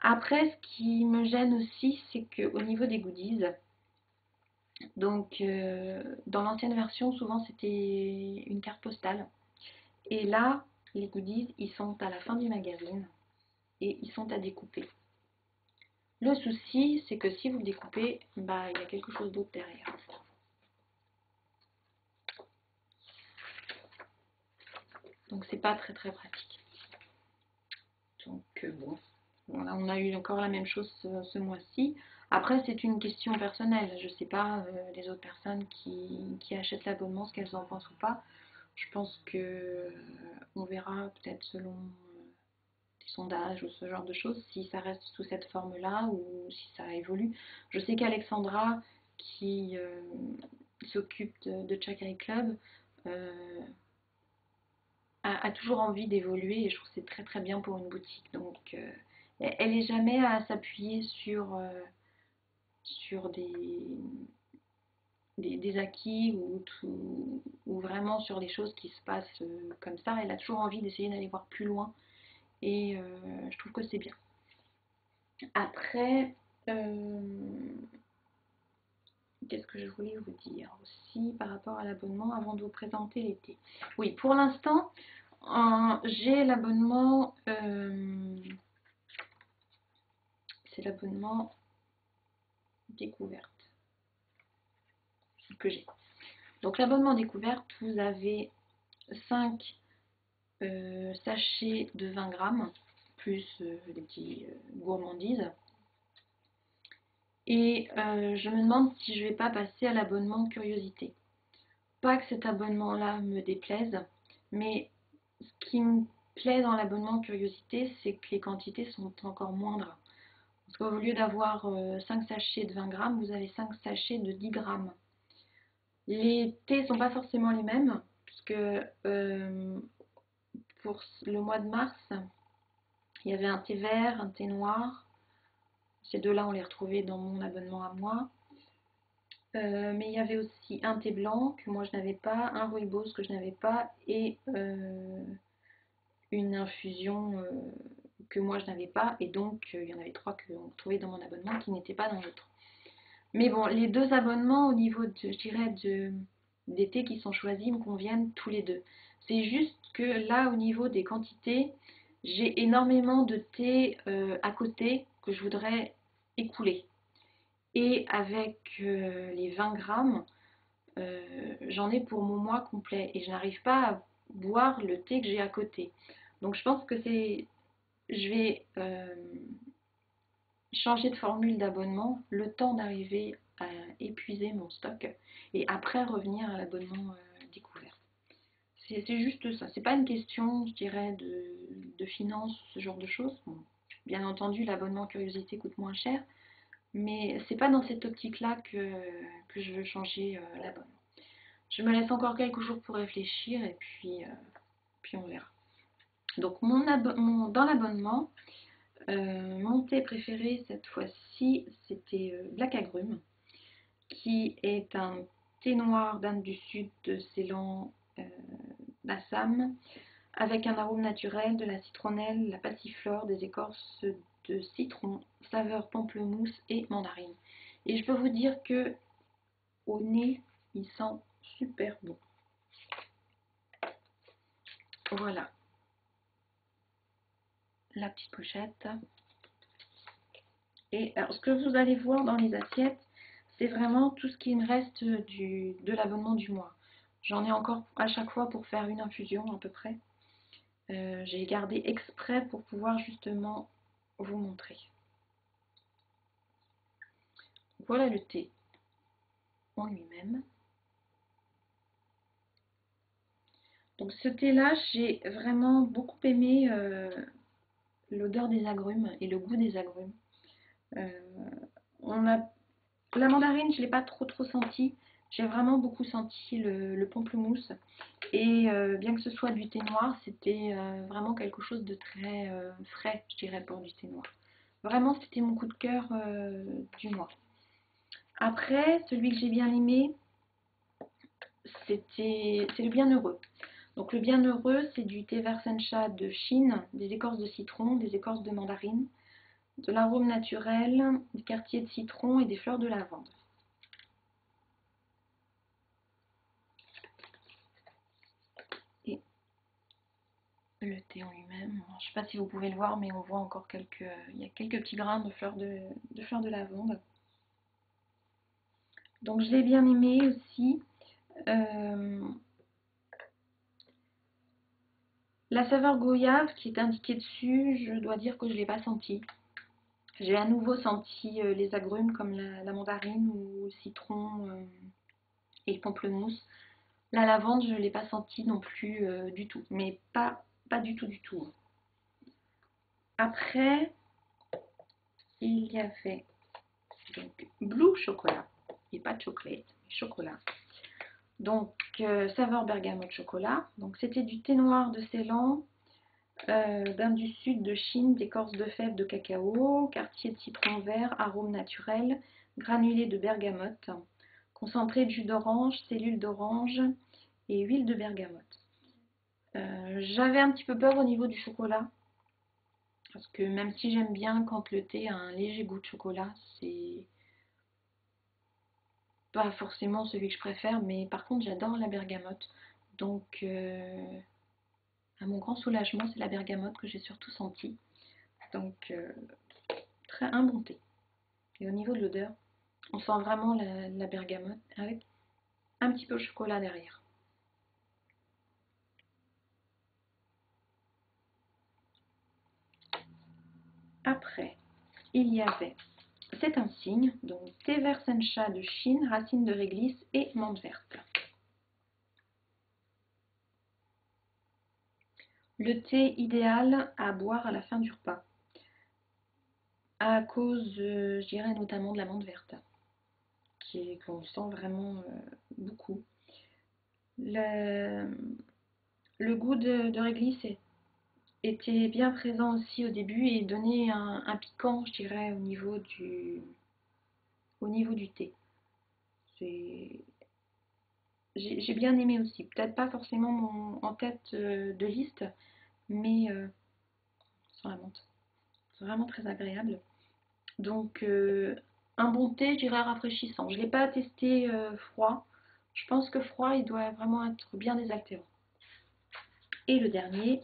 Speaker 1: Après, ce qui me gêne aussi, c'est qu'au niveau des goodies, donc dans l'ancienne version, souvent c'était une carte postale. Et là, les goodies, ils sont à la fin du magazine et ils sont à découper. Le souci, c'est que si vous le découpez, bah, il y a quelque chose d'autre derrière. Donc c'est pas très très pratique. Donc bon, voilà, on a eu encore la même chose ce mois-ci. Après, c'est une question personnelle. Je ne sais pas les autres personnes qui achètent l'abonnement, ce qu'elles en pensent ou pas. Je pense que on verra peut-être selon des sondages ou ce genre de choses, si ça reste sous cette forme-là ou si ça évolue. Je sais qu'Alexandra, qui s'occupe de Chakai Club, euh, a toujours envie d'évoluer et je trouve que c'est très très bien pour une boutique. Donc elle n'est jamais à s'appuyer sur des acquis ou vraiment sur des choses qui se passent comme ça. Elle a toujours envie d'essayer d'aller voir plus loin et je trouve que c'est bien. Après, qu'est-ce que je voulais vous dire aussi par rapport à l'abonnement avant de vous présenter l'été? Oui, pour l'instant, j'ai l'abonnement, c'est l'abonnement découverte que j'ai. Donc l'abonnement découverte, vous avez 5 sachets de 20 grammes, plus des petits gourmandises. Et je me demande si je vais pas passer à l'abonnement curiosité. Pas que cet abonnement-là me déplaise, mais ce qui me plaît dans l'abonnement curiosité, c'est que les quantités sont encore moindres. Parce qu'au lieu d'avoir 5 sachets de 20 grammes, vous avez 5 sachets de 10 grammes. Les thés ne sont pas forcément les mêmes, puisque pour le mois de mars, il y avait un thé vert, un thé noir. Ces deux-là, on les retrouvait dans mon abonnement à moi. Mais il y avait aussi un thé blanc que moi je n'avais pas, un rooibos que je n'avais pas et une infusion que moi je n'avais pas. Et donc il y en avait 3 que on trouvait dans mon abonnement qui n'étaient pas dans l'autre. Mais bon, les 2 abonnements au niveau de, je dirais, des thés qui sont choisis me conviennent tous les 2. C'est juste que là, au niveau des quantités, j'ai énormément de thé à côté que je voudrais écouler. Et avec les 20 grammes, j'en ai pour mon mois complet. Et je n'arrive pas à boire le thé que j'ai à côté. Donc je pense que je vais changé de formule d'abonnement, le temps d'arriver à épuiser mon stock et après revenir à l'abonnement découverte. C'est juste ça, c'est pas une question, je dirais, de finances, ce genre de choses. Bon, bien entendu, l'abonnement curiosité coûte moins cher, mais c'est pas dans cette optique-là que je veux changer l'abonnement. Je me laisse encore quelques jours pour réfléchir et puis on verra. Donc dans l'abonnement, mon thé préféré cette fois-ci, c'était Black Agrumes, qui est un thé noir d'Inde du Sud de Ceylan, d'Assam, avec un arôme naturel, de la citronnelle, la passiflore, des écorces de citron, saveur pamplemousse et mandarine. Et je peux vous dire que au nez, il sent super bon. Voilà la petite pochette. Et alors, ce que vous allez voir dans les assiettes, c'est vraiment tout ce qui me reste de l'abonnement du mois. J'en ai encore à chaque fois pour faire une infusion à peu près. J'ai gardé exprès pour pouvoir justement vous montrer. Voilà le thé en lui-même. Donc ce thé-là, j'ai vraiment beaucoup aimé l'odeur des agrumes et le goût des agrumes. La mandarine, je ne l'ai pas trop senti. J'ai vraiment beaucoup senti le pamplemousse. Et bien que ce soit du thé noir, c'était vraiment quelque chose de très frais, je dirais, pour du thé noir. Vraiment, c'était mon coup de cœur du mois. Après, celui que j'ai bien aimé, c'est le Bienheureux. Donc le Bienheureux, c'est du thé vert sencha de Chine, des écorces de citron, des écorces de mandarine, de l'arôme naturel, des quartiers de citron et des fleurs de lavande. Et le thé en lui-même, je ne sais pas si vous pouvez le voir, mais on voit encore il y a quelques petits grains de fleurs de lavande. Donc je l'ai bien aimé aussi. La saveur goyave qui est indiquée dessus, je dois dire que je ne l'ai pas senti. J'ai à nouveau senti les agrumes comme la mandarine ou le citron et le pamplemousse. La lavande, je ne l'ai pas senti non plus du tout, mais pas du tout du tout. Après, il y avait donc Blue Chocolat, et pas de chocolat, chocolat. Donc saveur bergamote chocolat. Donc c'était du thé noir de Ceylan, d'Inde du Sud, de Chine, d'écorce de fèves de cacao, quartier de citron vert, arôme naturel, granulé de bergamote, concentré de jus d'orange, cellules d'orange et huile de bergamote. J'avais un petit peu peur au niveau du chocolat, parce que même si j'aime bien quand le thé a un léger goût de chocolat, c'est pas forcément celui que je préfère, mais par contre j'adore la bergamote. Donc à mon grand soulagement, c'est la bergamote que j'ai surtout senti. Donc un bon thé. Et au niveau de l'odeur, on sent vraiment la bergamote avec un petit peu de chocolat derrière. Après, il y avait, c'est un signe, donc thé vert sencha de Chine, racines de réglisse et menthe verte. Le thé idéal à boire à la fin du repas, à cause, je dirais notamment de la menthe verte, qu'on sent vraiment beaucoup. Le goût de réglisse était bien présent aussi au début et donnait un piquant, je dirais, au niveau du thé. J'ai bien aimé aussi. Peut-être pas forcément en tête de liste, mais sans la menthe. C'est vraiment très agréable. Donc, un bon thé, je dirais rafraîchissant. Je ne l'ai pas testé froid. Je pense que froid, il doit vraiment être bien désaltérant. Et le dernier,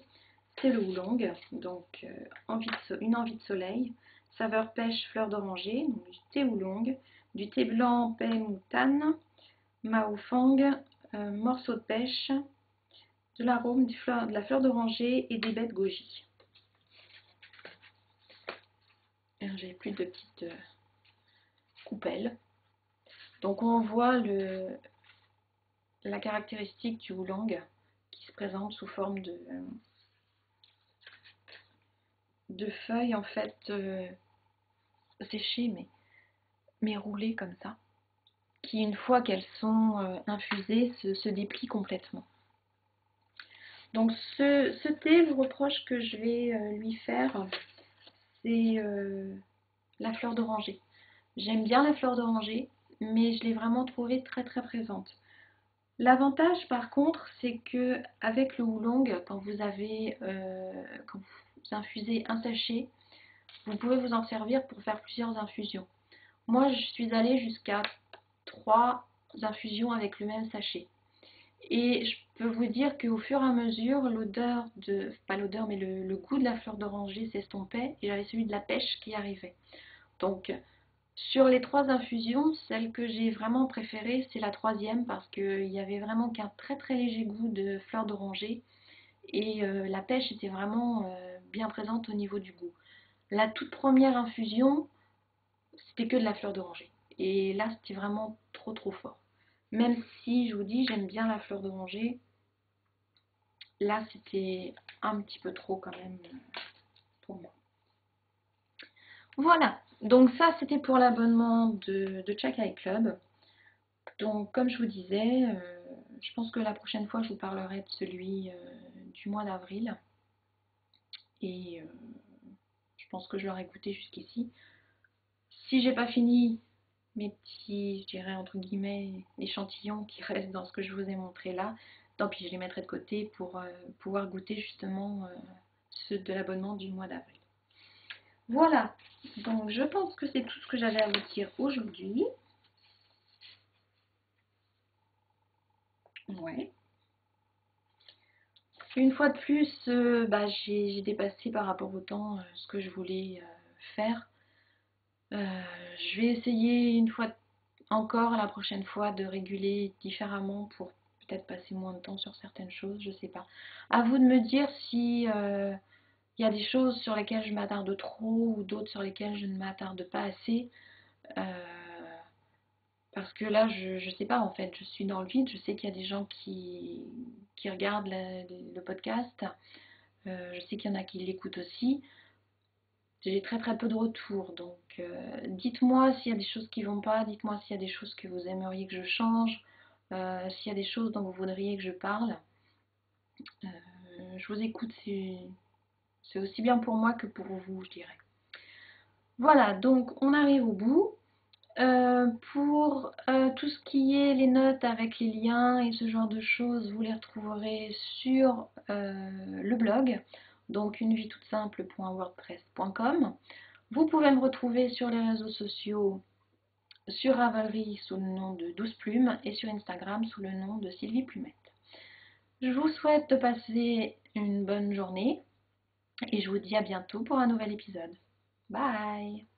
Speaker 1: c'est le oolong. Donc, une envie de soleil. Saveur pêche, fleur d'oranger. Donc, du thé oolong. Du thé blanc, paix, moutane. Mao fang, morceau de pêche. De l'arôme de la fleur d'oranger et des baies de goji. J'ai plus de petites coupelles. Donc on voit la caractéristique du oolong qui se présente sous forme de feuilles en fait séchées mais roulées comme ça, qui une fois qu'elles sont infusées se déplient complètement. Donc ce thé, le reproche que je vais lui faire, c'est la fleur d'oranger. J'aime bien la fleur d'oranger, mais je l'ai vraiment trouvée très très présente. L'avantage par contre, c'est que avec le oolong, quand vous infusez un sachet, vous pouvez vous en servir pour faire plusieurs infusions. Moi, je suis allée jusqu'à 3 infusions avec le même sachet. Et je peux vous dire qu'au fur et à mesure, pas l'odeur, mais le goût de la fleur d'oranger s'estompait et j'avais celui de la pêche qui arrivait. Donc, sur les 3 infusions, celle que j'ai vraiment préférée, c'est la 3e parce qu'il y avait vraiment qu'un très très léger goût de fleur d'oranger et la pêche était vraiment bien présente au niveau du goût. La toute première infusion, c'était que de la fleur d'oranger et là c'était vraiment trop trop fort. Même si je vous dis j'aime bien la fleur d'oranger, là c'était un petit peu trop quand même pour moi. Voilà, donc ça c'était pour l'abonnement de Chakai Club. Donc comme je vous disais, je pense que la prochaine fois je vous parlerai de celui du mois d'avril. Et je pense que je l'aurai goûté jusqu'ici. Si j'ai pas fini mes petits, je dirais entre guillemets, échantillons qui restent dans ce que je vous ai montré là, tant pis, je les mettrai de côté pour pouvoir goûter justement ceux de l'abonnement du mois d'avril. Voilà, donc je pense que c'est tout ce que j'avais à vous dire aujourd'hui. Ouais. Une fois de plus, j'ai dépassé par rapport au temps ce que je voulais faire. Je vais essayer une fois encore la prochaine fois de réguler différemment pour peut-être passer moins de temps sur certaines choses, je sais pas. À vous de me dire si il y a des choses sur lesquelles je m'attarde trop ou d'autres sur lesquelles je ne m'attarde pas assez. Parce que là, je sais pas en fait, je suis dans le vide. Je sais qu'il y a des gens qui regardent le podcast. Je sais qu'il y en a qui l'écoutent aussi. J'ai très très peu de retours, donc dites-moi s'il y a des choses qui vont pas, dites-moi s'il y a des choses que vous aimeriez que je change, s'il y a des choses dont vous voudriez que je parle. Je vous écoute, c'est aussi bien pour moi que pour vous, je dirais. Voilà, donc on arrive au bout. Pour tout ce qui est les notes avec les liens et ce genre de choses, vous les retrouverez sur le blog, donc unevie-toute-simple.wordpress.com. Vous pouvez me retrouver sur les réseaux sociaux, sur Ravelry sous le nom de 12 Plumes et sur Instagram sous le nom de Sylvie Plumette. Je vous souhaite de passer une bonne journée et je vous dis à bientôt pour un nouvel épisode. Bye!